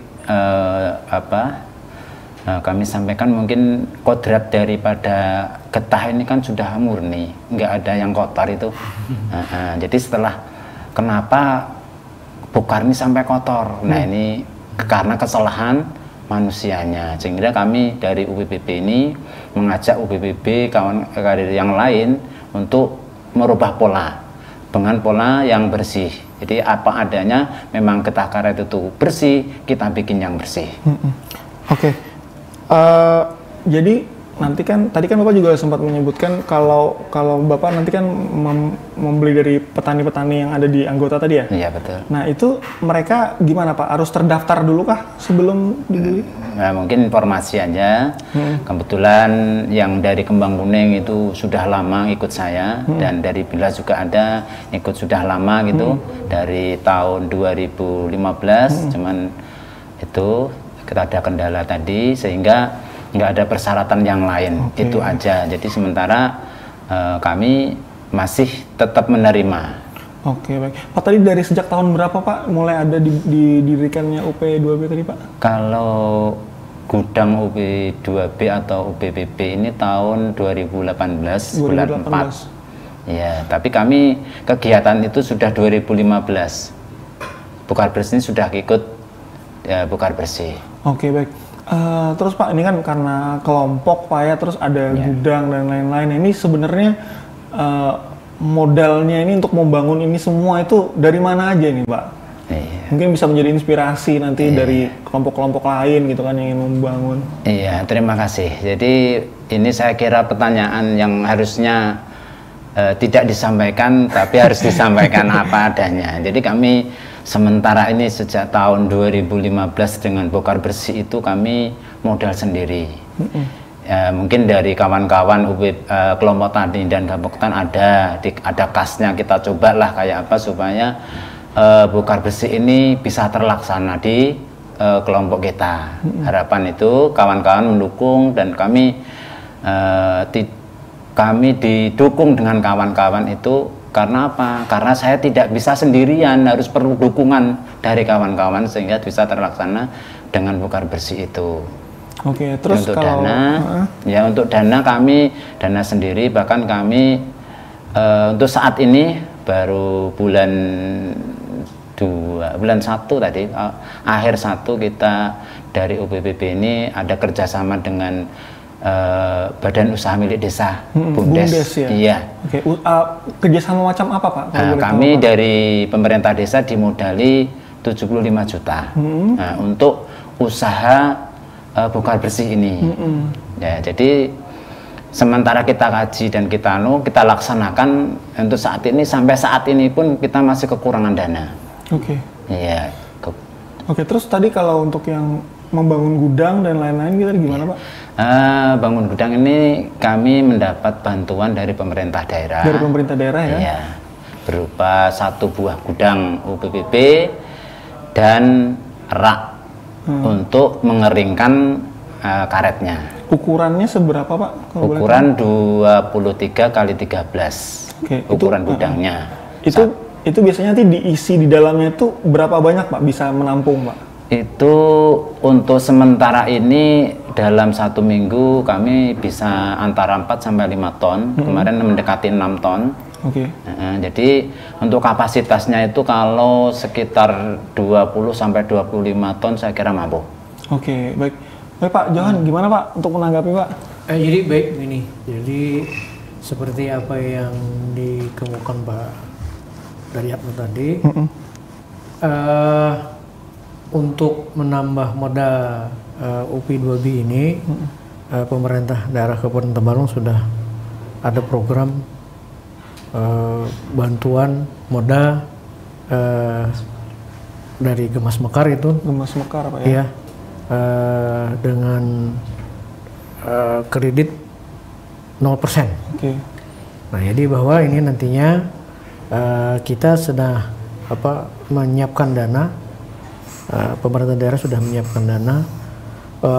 kami sampaikan, mungkin kodrat daripada getah ini kan sudah murni, nggak ada yang kotor itu. Jadi setelah kenapa bukar ini sampai kotor? Nah ini karena kesalahan manusianya, sehingga kami dari UPPB ini mengajak UPPB kawan karir yang lain untuk merubah pola dengan pola yang bersih. Jadi apa adanya, memang getah karet itu bersih, kita bikin yang bersih. Oke. Jadi nanti kan tadi kan Bapak juga sempat menyebutkan kalau Bapak nanti kan membeli dari petani-petani yang ada di anggota tadi ya? Iya betul. Nah itu mereka gimana Pak? Harus terdaftar dulu kah sebelum dibeli? Nah, mungkin informasi aja. Kebetulan yang dari Kembang Kuning itu sudah lama ikut saya, dan dari Bila juga ada ikut sudah lama gitu, dari tahun 2015. Cuman itu kita ada kendala tadi sehingga nggak ada persyaratan yang lain. Itu aja. Jadi sementara kami masih tetap menerima. Oke baik Pak, tadi dari sejak tahun berapa Pak mulai ada didirikannya UP2B tadi Pak? Kalau gudang UP2B atau UPBB ini tahun 2018 bulan 4. Ya, tapi kami kegiatan itu sudah 2015. Bukar bersih ini sudah ikut ya, bukar bersih. Oke, baik. Terus Pak, ini kan karena kelompok Pak ya, terus ada gudang dan lain-lain. Ini sebenarnya modalnya ini untuk membangun ini semua itu dari mana aja nih Pak? Mungkin bisa menjadi inspirasi nanti dari kelompok-kelompok lain gitu kan yang ingin membangun. Iya, terima kasih. Jadi ini saya kira pertanyaan yang harusnya tidak disampaikan tapi harus disampaikan apa adanya. Jadi kami sementara ini sejak tahun 2015 dengan bongkar bersih itu kami modal sendiri. Ya, mungkin dari kawan-kawan kelompok tani dan gaboktan ada kasnya, kita cobalah kayak apa supaya bongkar bersih ini bisa terlaksana di kelompok kita. Harapan itu kawan-kawan mendukung dan kami didukung dengan kawan-kawan itu. Karena apa? Karena saya tidak bisa sendirian, harus perlu dukungan dari kawan-kawan sehingga bisa terlaksana dengan bongkar bersih itu. Oke, terus untuk kalau ya untuk dana kami dana sendiri, bahkan kami untuk saat ini baru bulan 1 tadi, akhir 1 kita dari UPBB ini ada kerjasama dengan badan usaha milik desa, BUMDes. Ya? Iya. Oke. Kerjasama macam apa Pak? Kami dari pemerintah desa dimodali 75 juta untuk usaha bongkar bersih ini. Ya, jadi sementara kita kaji dan kita laksanakan untuk saat ini, sampai saat ini pun kita masih kekurangan dana. Oke. Iya. Oke, terus tadi kalau untuk yang membangun gudang dan lain-lain gitu gimana Pak? Bangun gudang ini kami mendapat bantuan dari pemerintah daerah. Dari pemerintah daerah ya? Iya, berupa 1 buah gudang UPBB dan rak untuk mengeringkan karetnya. Ukurannya seberapa Pak? Ukuran 23 kali 13. Oke, ukuran gudangnya. Itu biasanya nanti diisi di dalamnya itu berapa banyak Pak bisa menampung Pak? Itu untuk sementara ini dalam 1 minggu kami bisa antara 4 sampai 5 ton. Kemarin mendekati 6 ton. Oke. Jadi untuk kapasitasnya itu kalau sekitar 20 sampai 25 ton saya kira mampu. Oke, baik. Baik Pak, Johan gimana Pak untuk menanggapi Pak? Jadi baik ini. Jadi seperti apa yang dikemukakan Pak Daryatmo tadi. Untuk menambah modal UP2B ini, pemerintah daerah Kabupaten Tembalang sudah ada program bantuan modal dari Gemas Mekar itu. Gemas Mekar Pak ya? Iya, dengan kredit 0%. Oke. Nah, jadi bahwa ini nantinya kita sudah menyiapkan dana. Pemerintah daerah sudah menyiapkan dana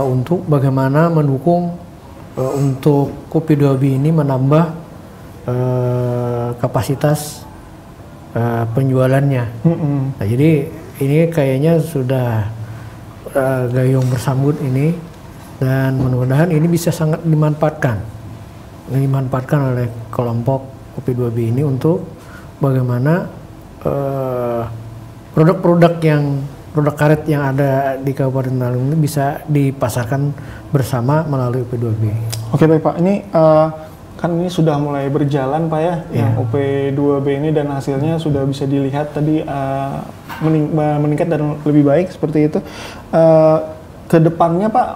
untuk bagaimana mendukung untuk UP2B ini menambah kapasitas penjualannya. Nah, jadi ini kayaknya sudah gayung bersambut ini, dan mudah-mudahan ini bisa sangat dimanfaatkan oleh kelompok UP2B ini untuk bagaimana produk karet yang ada di Kabupaten Tembalang ini bisa dipasarkan bersama melalui UP2B. Oke baik Pak, ini kan ini sudah mulai berjalan Pak ya, yang UP2B ini, dan hasilnya sudah bisa dilihat tadi meningkat dan lebih baik seperti itu. Kedepannya Pak,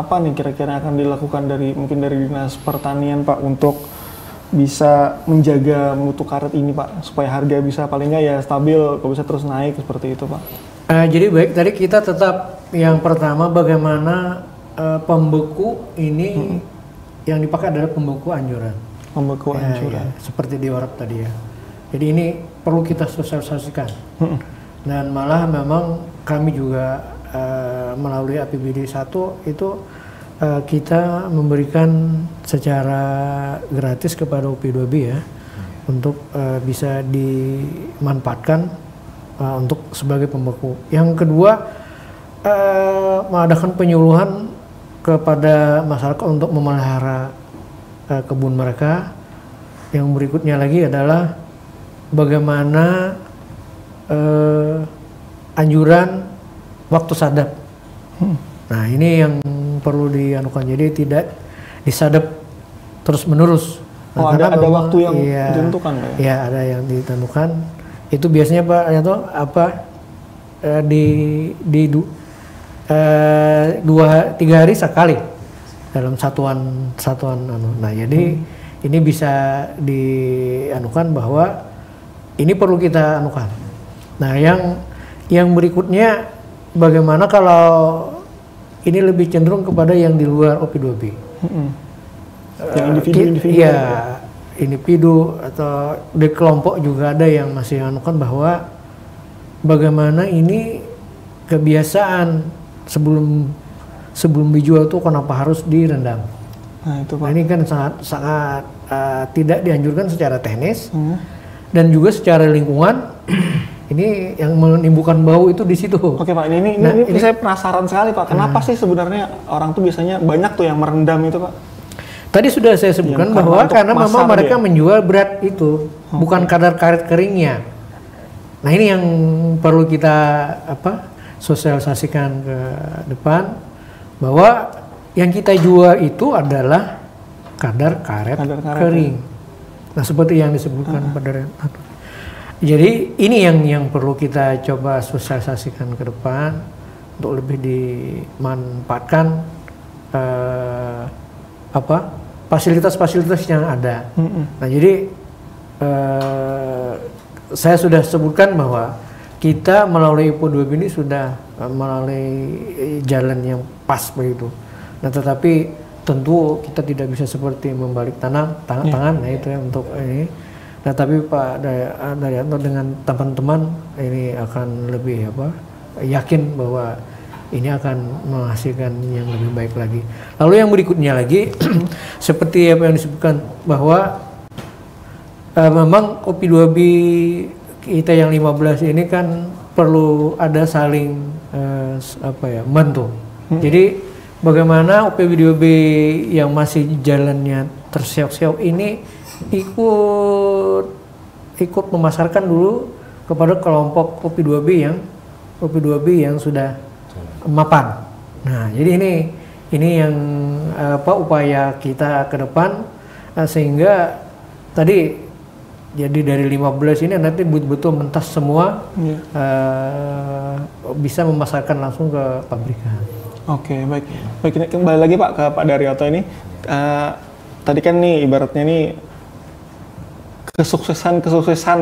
apa nih kira-kira akan dilakukan mungkin dari Dinas Pertanian Pak untuk bisa menjaga mutu karet ini Pak, supaya harga bisa paling nggak ya stabil, kalau bisa terus naik seperti itu Pak? Jadi baik, tadi kita tetap yang pertama bagaimana pembeku ini yang dipakai adalah pembeku anjuran. Pembeku anjuran. Ya, seperti di Warap tadi ya. Jadi ini perlu kita sosialisasikan. Dan malah memang kami juga melalui APBD 1 itu kita memberikan secara gratis kepada UP2B ya, untuk bisa dimanfaatkan untuk sebagai pembeku. Yang kedua, mengadakan penyuluhan kepada masyarakat untuk memelihara kebun mereka. Yang berikutnya lagi adalah bagaimana anjuran waktu sadap. Nah, ini yang perlu dianukan, jadi tidak disadap terus menerus. Nah, ada waktu yang ditentukan ya? Iya, ada yang ditentukan. Itu biasanya Pak Yanto di 2-3 hari sekali dalam satuan Nah, jadi ini bisa dianukan bahwa ini perlu kita anukan. Nah, yang berikutnya bagaimana kalau ini lebih cenderung kepada yang di luar OP2B. Yang individu-individu. Iya, individu atau di kelompok juga ada yang masih anukan bahwa bagaimana ini kebiasaan sebelum dijual tuh kenapa harus direndam. Nah, itu Pak. Nah, ini kan sangat tidak dianjurkan secara teknis dan juga secara lingkungan. Ini yang menimbulkan bau itu di situ. Oke Pak, ini saya penasaran sekali Pak. Kenapa sih sebenarnya orang tuh biasanya banyak tuh yang merendam itu Pak? Tadi sudah saya sebutkan bahwa karena memang mereka menjual berat itu, bukan kadar karet keringnya. Nah, ini yang perlu kita sosialisasikan ke depan, bahwa yang kita jual itu adalah kadar karet kering. Nah, seperti yang disebutkan pada jadi ini yang perlu kita coba sosialisasikan ke depan untuk lebih dimanfaatkan fasilitas-fasilitas yang ada. Nah, jadi saya sudah sebutkan bahwa kita melalui OP2B ini sudah melalui jalan yang pas begitu. Nah, tetapi tentu kita tidak bisa seperti membalik tangan, nah itu ya untuk ini. Nah, tapi Pak Daryanto dengan teman-teman ini akan lebih yakin bahwa ini akan menghasilkan yang lebih baik lagi. Lalu yang berikutnya lagi seperti apa yang disebutkan bahwa memang OP2B kita yang 15 ini kan perlu ada saling membantu. Jadi bagaimana OP2B yang masih jalannya terseok-seok ini ikut memasarkan dulu kepada kelompok OP2B yang sudah mapan. Nah, jadi ini yang upaya kita ke depan sehingga tadi jadi dari 15 ini nanti betul-betul mentas semua bisa memasarkan langsung ke pabrikan. Oke, baik. Baik, kembali lagi Pak ke Pak Daryanto ini. Tadi kan nih ibaratnya nih kesuksesan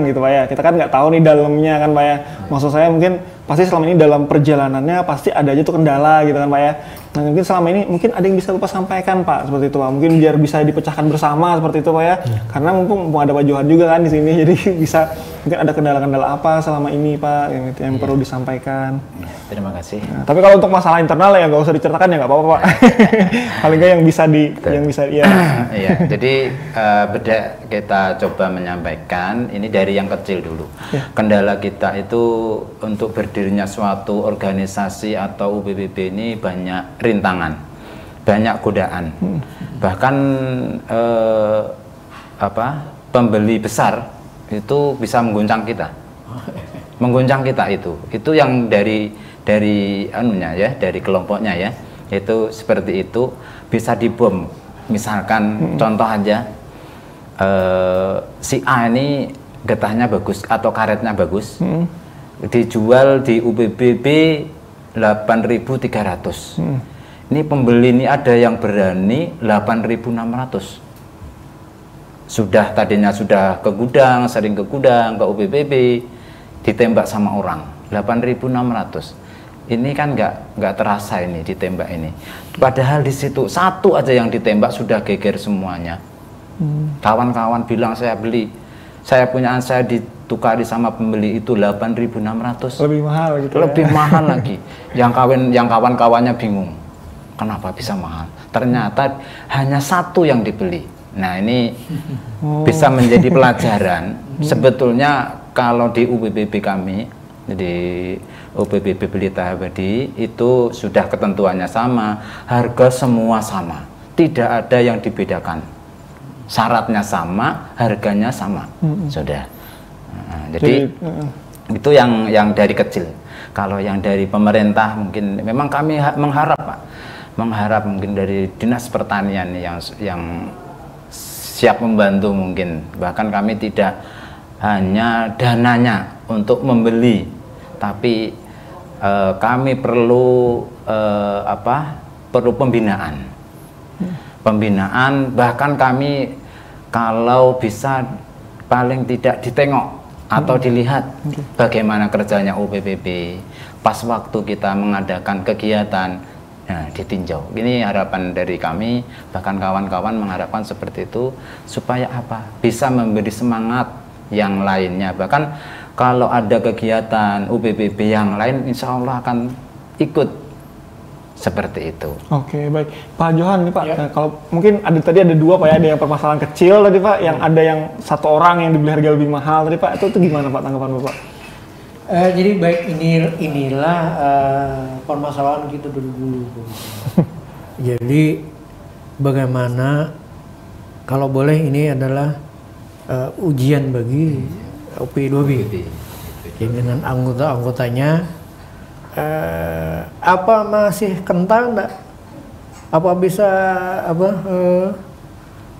gitu Pak ya. Kita kan nggak tahu nih dalamnya kan Pak ya. Maksud saya mungkin pasti selama ini dalam perjalanannya pasti ada aja tuh kendala gitu kan Pak ya. Nah, mungkin selama ini mungkin ada yang bisa Bapak sampaikan Pak seperti itu Pak. Mungkin biar bisa dipecahkan bersama seperti itu Pak ya. Karena mumpung ada Pak Johan juga kan di sini, jadi bisa mungkin ada kendala-kendala apa selama ini Pak yang perlu disampaikan. Terima kasih. Nah, tapi kalau untuk masalah internal ya nggak usah diceritakan ya nggak apa-apa Pak. Paling nggak yang bisa ya. Iya. Jadi kita coba menyampaikan ini dari yang kecil dulu. Kendala kita itu untuk berdirinya suatu organisasi atau UPBB ini banyak rintangan, banyak godaan. Bahkan pembeli besar itu bisa mengguncang kita. Itu yang dari anunya ya, dari kelompoknya ya. Itu seperti itu bisa dibom. Misalkan contoh aja si A ini getahnya bagus atau karetnya bagus. Dijual di UPBB 8.300. Ini pembeli ini ada yang berani 8.600. Tadinya sudah ke gudang, sering ke gudang, ke UPBB, ditembak sama orang 8.600. Ini kan nggak terasa ini ditembak ini. Padahal di situ satu aja yang ditembak sudah geger semuanya. Kawan-kawan bilang saya punya saya ditukari sama pembeli itu 8.600. Lebih mahal gitu. Lebih mahal lagi. Yang kawan-kawannya bingung. Kenapa bisa mahal? Ternyata hanya satu yang dibeli. Nah, ini bisa menjadi pelajaran. Sebetulnya kalau di UPBB kami Jadi UPBB Pelita Abadi itu sudah ketentuannya sama, harga semua sama, tidak ada yang dibedakan, syaratnya sama, harganya sama, sudah. Jadi itu yang dari kecil. Kalau yang dari pemerintah mungkin memang kami mengharap Pak, mengharap mungkin dari Dinas Pertanian yang siap membantu mungkin, bahkan kami tidak hanya dananya untuk membeli, tapi kami perlu perlu pembinaan, bahkan kami kalau bisa paling tidak ditengok atau dilihat bagaimana kerjanya UPBB pas waktu kita mengadakan kegiatan. Nah, ditinjau. Ini harapan dari kami, bahkan kawan-kawan mengharapkan seperti itu supaya apa? Bisa memberi semangat yang lainnya. Bahkan kalau ada kegiatan UPBB yang lain, insya Allah akan ikut seperti itu. Oke, baik. Pak Johan nih Pak, kalau mungkin tadi ada dua Pak ya, ada yang permasalahan kecil tadi Pak, yang ada yang satu orang yang dibeli harga lebih mahal tadi Pak, itu gimana Pak tanggapan Bapak? Jadi baik inilah permasalahan kita dulu. Jadi bagaimana kalau boleh ini adalah ujian bagi UP2B. Jadi dengan anggotanya apa masih kental enggak? Apa bisa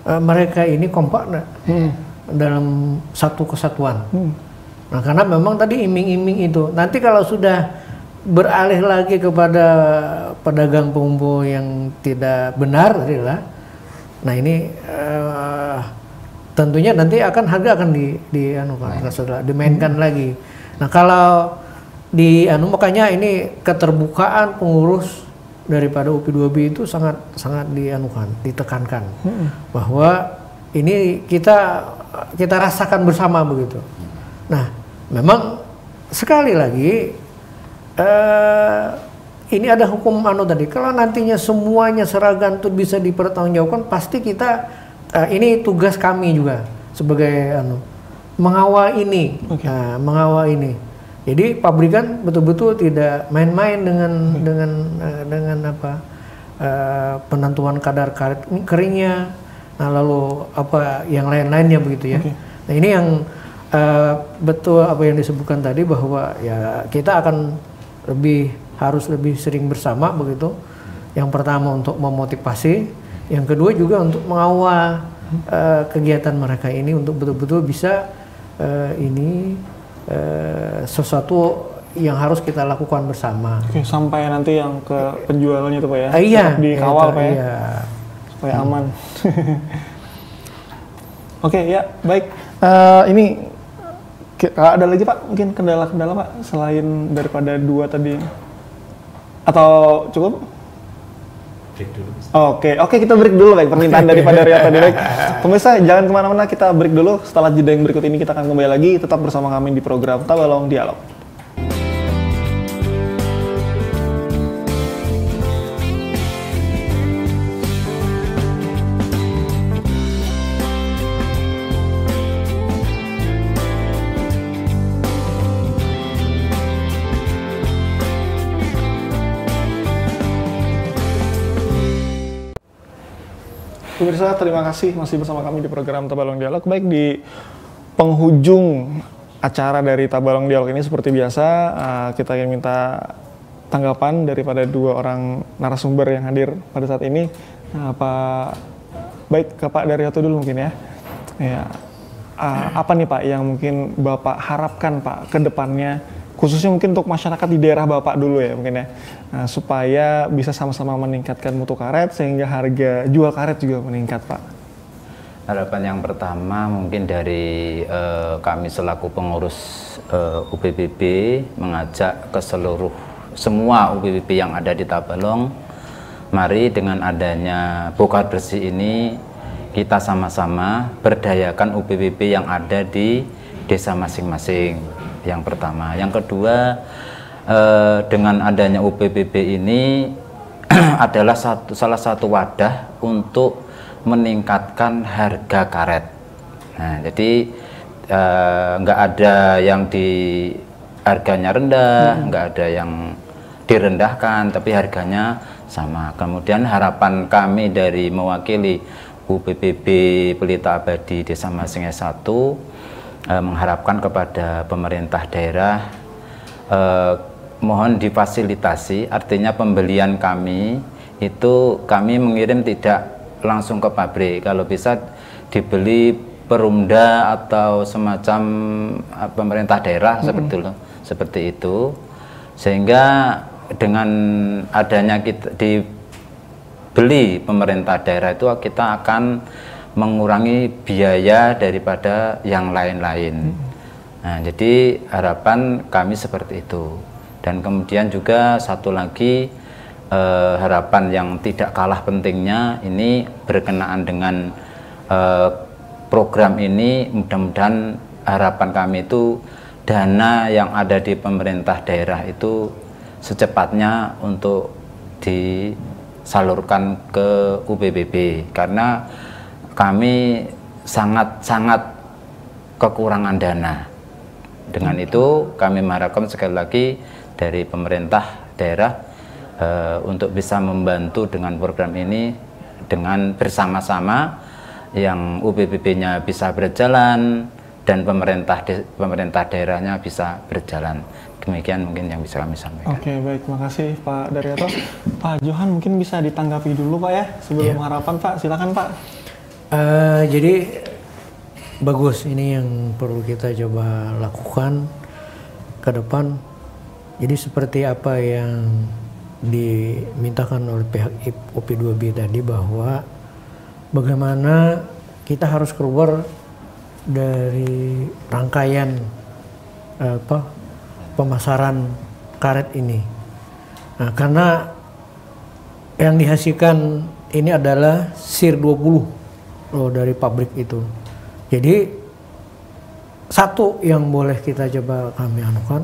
mereka ini kompak enggak dalam satu kesatuan? Nah, karena memang tadi iming-iming itu. Nanti kalau sudah beralih lagi kepada pedagang pengumpul yang tidak benar, nah ini tentunya nanti harga akan dimainkan lagi. Nah, kalau makanya ini keterbukaan pengurus daripada UP2B itu sangat ditekankan bahwa ini kita rasakan bersama begitu. Nah, memang sekali lagi ini ada hukum tadi. Kalau nantinya semuanya seragam itu bisa dipertanggungjawabkan, pasti kita ini tugas kami juga sebagai mengawal ini, mengawal ini. Jadi pabrikan betul-betul tidak main-main dengan penentuan kadar karet keringnya, nah lalu yang lain-lainnya begitu ya. Nah ini yang betul apa yang disebutkan tadi bahwa ya kita akan harus lebih sering bersama begitu. Yang pertama untuk memotivasi, yang kedua juga untuk mengawal kegiatan mereka ini untuk betul-betul bisa sesuatu yang harus kita lakukan bersama. Oke, sampai nanti yang ke penjualannya itu Pak ya. Iya, dikawal Pak ya. Iya. Supaya aman. Oke, ya, baik. Ini ada lagi Pak, mungkin kendala-kendala Pak selain daripada dua tadi, atau cukup? Break dulu. Oke, kita break dulu baik, permintaan daripada Ria tadi baik. Pemirsa jangan kemana-mana, kita break dulu. Setelah jeda yang berikut ini kita akan kembali lagi, tetap bersama kami di program Tabalong Dialog. Pemirsa, terima kasih masih bersama kami di program Tabalong Dialog. Baik, di penghujung acara dari Tabalong Dialog ini seperti biasa kita ingin minta tanggapan daripada dua orang narasumber yang hadir pada saat ini. Baik ke Pak Daryoto dulu mungkin ya. Apa nih Pak yang mungkin Bapak harapkan Pak ke depannya, khususnya mungkin untuk masyarakat di daerah Bapak dulu ya mungkin ya, supaya bisa sama-sama meningkatkan mutu karet sehingga harga jual karet juga meningkat Pak. Harapan yang pertama mungkin dari kami selaku pengurus UPBB mengajak ke semua UPBB yang ada di Tabalong, mari dengan adanya bongkar bersih ini kita sama-sama berdayakan UPBB yang ada di desa masing-masing. Yang pertama, yang kedua, dengan adanya UPBB ini adalah salah satu wadah untuk meningkatkan harga karet. Nah, jadi nggak ada yang harganya rendah, nggak ada yang direndahkan, tapi harganya sama. Kemudian harapan kami dari mewakili UPPB Pelita Abadi Desa Masinge 1 mengharapkan kepada pemerintah daerah mohon difasilitasi, artinya pembelian kami itu kami mengirim tidak langsung ke pabrik, kalau bisa dibeli Perumda atau semacam pemerintah daerah seperti itu, sehingga dengan adanya kita dibeli pemerintah daerah itu kita akan mengurangi biaya daripada yang lain-lain. Nah, jadi harapan kami seperti itu. Dan kemudian juga satu lagi harapan yang tidak kalah pentingnya ini berkenaan dengan program ini, mudah-mudahan harapan kami itu dana yang ada di pemerintah daerah itu secepatnya untuk disalurkan ke UPPB, karena kami sangat-sangat kekurangan dana. Dengan itu kami mengharapkan sekali lagi dari pemerintah daerah untuk bisa membantu dengan program ini dengan bersama-sama, yang UPPB-nya bisa berjalan dan pemerintah daerahnya bisa berjalan. Demikian mungkin yang bisa kami sampaikan. Oke, baik, makasih Pak Daryoto. Pak Johan mungkin bisa ditanggapi dulu Pak ya sebelum harapan Pak, silakan Pak. Jadi bagus, ini yang perlu kita coba lakukan ke depan. Jadi seperti apa yang dimintakan oleh pihak UP2B tadi, bahwa bagaimana kita harus keluar dari rangkaian pemasaran karet ini. Nah, karena yang dihasilkan ini adalah SIR 20 dari pabrik itu. Jadi satu yang boleh kita coba kami anukan,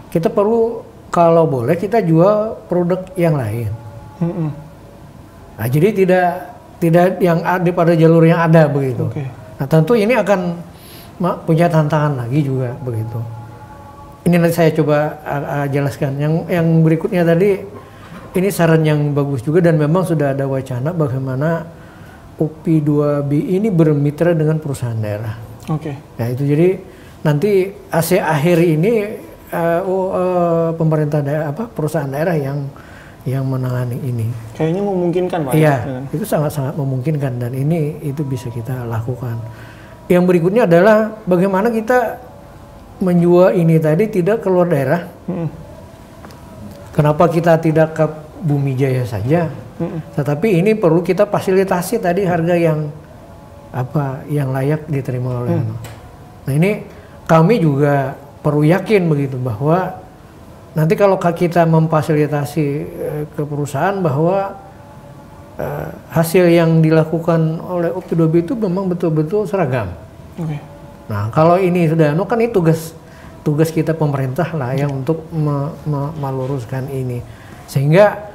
kita perlu kalau boleh kita jual produk yang lain. Nah, jadi tidak yang ada pada jalur yang ada begitu. Nah, tentu ini akan punya tantangan lagi juga begitu. Ini nanti saya coba jelaskan. Yang berikutnya tadi, ini saran yang bagus juga, dan memang sudah ada wacana bagaimana UP2B ini bermitra dengan perusahaan daerah. Nah, itu jadi nanti akhir ini pemerintah daerah, perusahaan daerah yang menangani ini. Kayaknya memungkinkan Pak. Iya, itu sangat-sangat memungkinkan, dan itu bisa kita lakukan. Yang berikutnya adalah bagaimana kita menjual ini tadi tidak keluar daerah. Kenapa kita tidak ke Bumi Jaya saja? Tetapi ini perlu kita fasilitasi tadi harga yang layak diterima oleh Nah, ini kami juga perlu yakin begitu bahwa nanti kalau kita memfasilitasi ke perusahaan bahwa hasil yang dilakukan oleh UP2B itu memang betul-betul seragam. Nah, kalau ini sudah kan ini tugas kita pemerintah lah yang untuk meluruskan ini, sehingga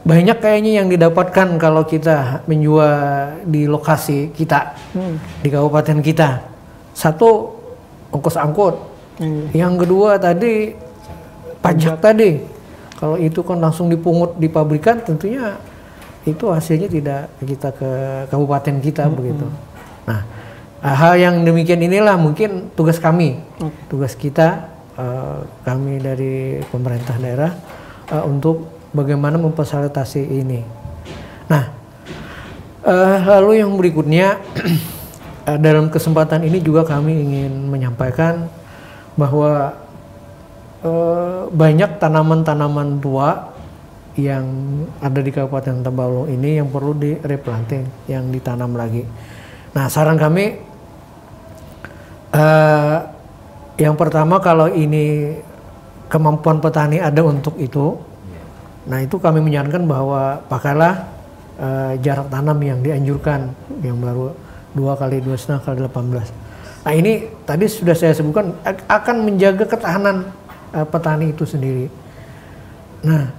banyak kayaknya yang didapatkan kalau kita menjual di lokasi kita, di kabupaten kita. Satu, ongkos angkut. Yang kedua tadi pajak tadi, kalau itu kan langsung dipungut di pabrikan, tentunya itu hasilnya tidak kita ke kabupaten kita begitu. Nah, hal yang demikian inilah mungkin tugas kami, tugas kita, kami dari pemerintah daerah untuk bagaimana memfasilitasi ini. Nah, lalu yang berikutnya dalam kesempatan ini juga kami ingin menyampaikan bahwa banyak tanaman-tanaman tua yang ada di Kabupaten Tabalong ini yang perlu di-replanting, yang ditanam lagi. Nah, saran kami yang pertama, kalau ini kemampuan petani ada untuk itu, nah itu kami menyarankan bahwa pakailah jarak tanam yang dianjurkan, yang baru 2 kali 2,5 kali 18. Nah, ini tadi sudah saya sebutkan akan menjaga ketahanan petani itu sendiri. Nah,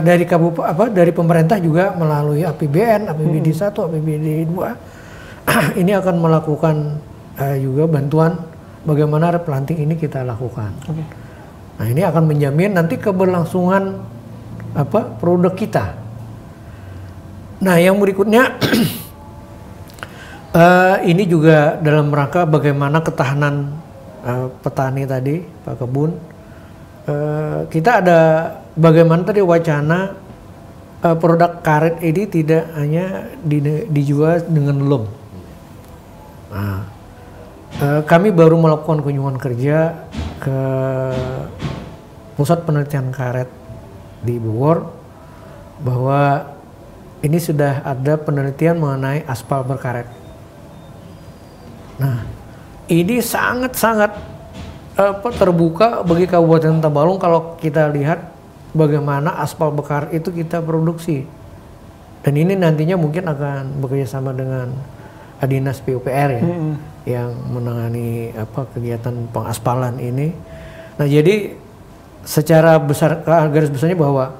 dari pemerintah juga melalui APBN, APBD 1, APBD 2 ini akan melakukan juga bantuan bagaimana replanting ini kita lakukan. Nah, ini akan menjamin nanti keberlangsungan produk kita. Nah, yang berikutnya ini juga dalam rangka bagaimana ketahanan petani tadi, Pak Kebun. Kita ada bagaimana tadi wacana produk karet ini tidak hanya dijual dengan lem. Nah, kami baru melakukan kunjungan kerja ke pusat penelitian karet di Bogor, bahwa ini sudah ada penelitian mengenai aspal berkaret. Nah, ini sangat-sangat terbuka bagi Kabupaten Tabalong kalau kita lihat bagaimana aspal berkaret itu kita produksi. Dan ini nantinya mungkin akan bekerja sama dengan Dinas PUPR ya, yang menangani kegiatan pengaspalan ini. Nah, jadi secara besar, garis besarnya bahwa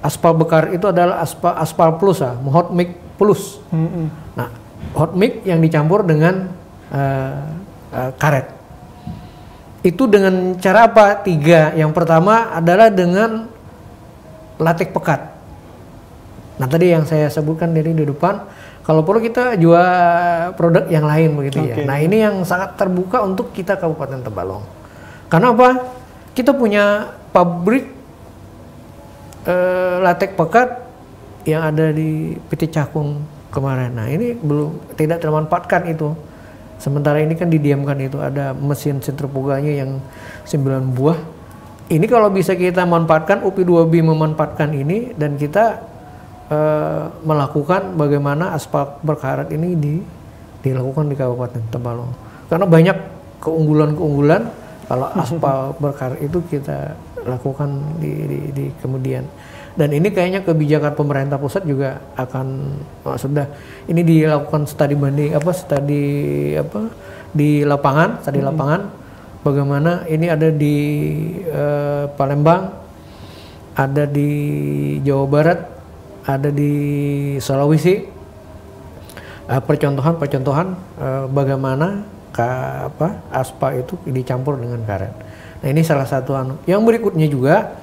aspal berkaret itu adalah aspal plus hot mix plus. Nah, hot mix yang dicampur dengan karet. Itu dengan cara apa? 3. Yang pertama adalah dengan latek pekat. Nah, tadi yang saya sebutkan dari di depan, kalau perlu kita jual produk yang lain begitu ya. Nah, ini yang sangat terbuka untuk kita Kabupaten Tabalong. Karena apa? Kita punya pabrik latek pekat yang ada di PT Cakung kemarin. Nah, ini tidak termanfaatkan itu. Sementara ini kan didiamkan, itu ada mesin sentrifuganya yang 9 buah. Ini kalau bisa kita manfaatkan, UPI2B memanfaatkan ini, dan kita melakukan bagaimana aspal berkaret ini dilakukan di Kabupaten Tabalong. Karena banyak keunggulan-keunggulan kalau aspal berkaret itu kita lakukan di kemudian. Dan ini kayaknya kebijakan pemerintah pusat juga akan sudah ini dilakukan studi banding di lapangan, bagaimana ini ada di Palembang, ada di Jawa Barat, ada di Sulawesi, percontohan bagaimana aspal itu dicampur dengan karet. Nah, ini salah satu Yang berikutnya juga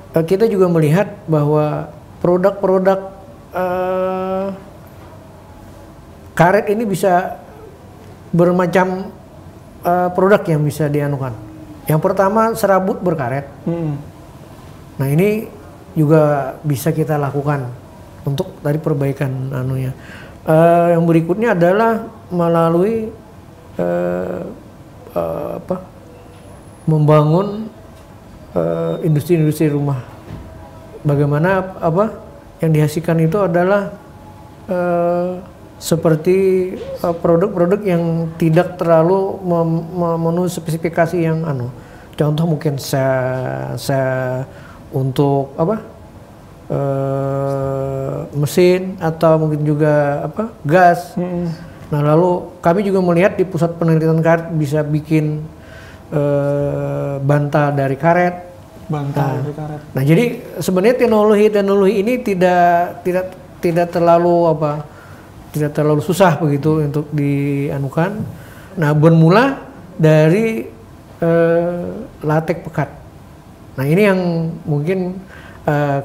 kita juga melihat bahwa produk-produk karet ini bisa bermacam produk yang bisa dianukan. Yang pertama serabut berkaret. Nah, ini juga bisa kita lakukan untuk tadi perbaikan anunya. Yang berikutnya adalah melalui membangun industri-industri rumah. Bagaimana yang dihasilkan itu adalah seperti produk-produk yang tidak terlalu memenuhi spesifikasi yang contoh mungkin untuk mesin atau mungkin juga gas. Nah, lalu kami juga melihat di pusat penelitian karet bisa bikin bantal dari karet. Dari karet. Nah, jadi sebenarnya teknologi ini tidak terlalu tidak terlalu susah begitu untuk dianukan. Nah, bermula dari latek pekat. Nah, ini yang mungkin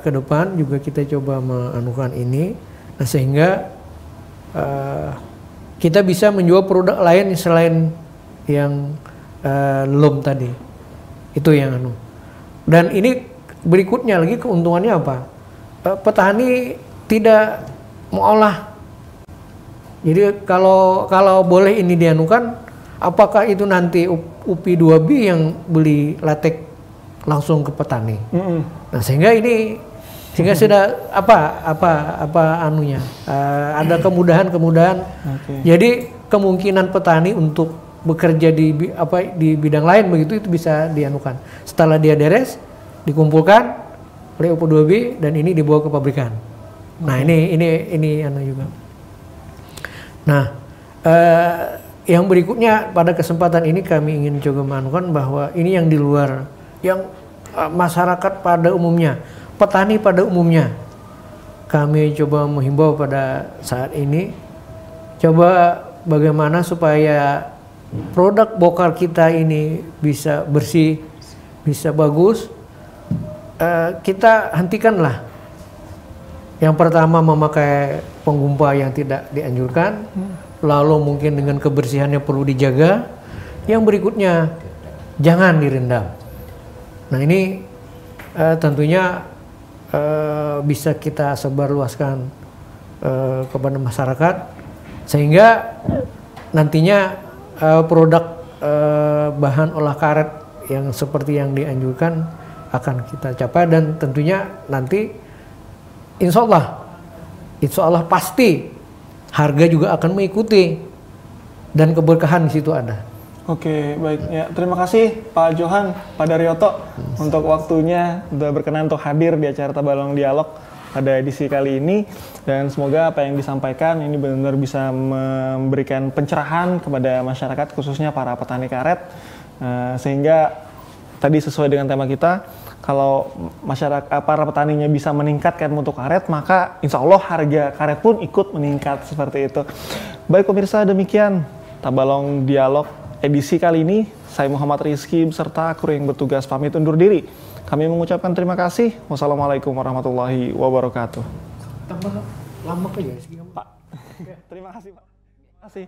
ke depan juga kita coba menganukan ini. Nah, sehingga kita bisa menjual produk lain selain yang lem tadi. Itu yang Dan ini berikutnya lagi keuntungannya apa? Petani tidak mengolah. Jadi kalau boleh ini dianukan, apakah itu nanti UPI2B yang beli latek langsung ke petani? Nah, sehingga sudah ada kemudahan. Jadi kemungkinan petani untuk bekerja di bidang lain begitu itu bisa dianukan. Setelah dia beres, dikumpulkan oleh UPI2B dan ini dibawa ke pabrikan. Nah, ini juga. Nah, yang berikutnya pada kesempatan ini kami ingin coba menganukan bahwa ini yang di luar, yang masyarakat pada umumnya, petani pada umumnya, kami coba menghimbau pada saat ini, coba bagaimana supaya produk bokar kita ini bisa bersih, bisa bagus, kita hentikanlah. Yang pertama memakai penggumpa yang tidak dianjurkan, lalu mungkin dengan kebersihannya perlu dijaga. Yang berikutnya jangan direndam. Nah ini tentunya bisa kita sebarluaskan kepada masyarakat sehingga nantinya produk bahan olah karet yang seperti yang dianjurkan akan kita capai, dan tentunya nanti insya Allah pasti harga juga akan mengikuti dan keberkahan di situ ada. Oke, baik ya. Terima kasih Pak Johan, Pak Daryoto untuk waktunya sudah berkenan untuk hadir di acara Tabalong Dialog pada edisi kali ini, dan semoga apa yang disampaikan ini benar-benar bisa memberikan pencerahan kepada masyarakat khususnya para petani karet, sehingga tadi sesuai dengan tema kita, kalau masyarakat para petaninya bisa meningkatkan mutu karet, maka insya Allah harga karet pun ikut meningkat seperti itu. Baik pemirsa, demikian Tabalong Dialog edisi kali ini. Saya Muhammad Rizky beserta kru yang bertugas pamit undur diri. Kami mengucapkan terima kasih. Wassalamualaikum warahmatullahi wabarakatuh. Tambah lama ya Pak. Terima kasih Pak. Terima kasih.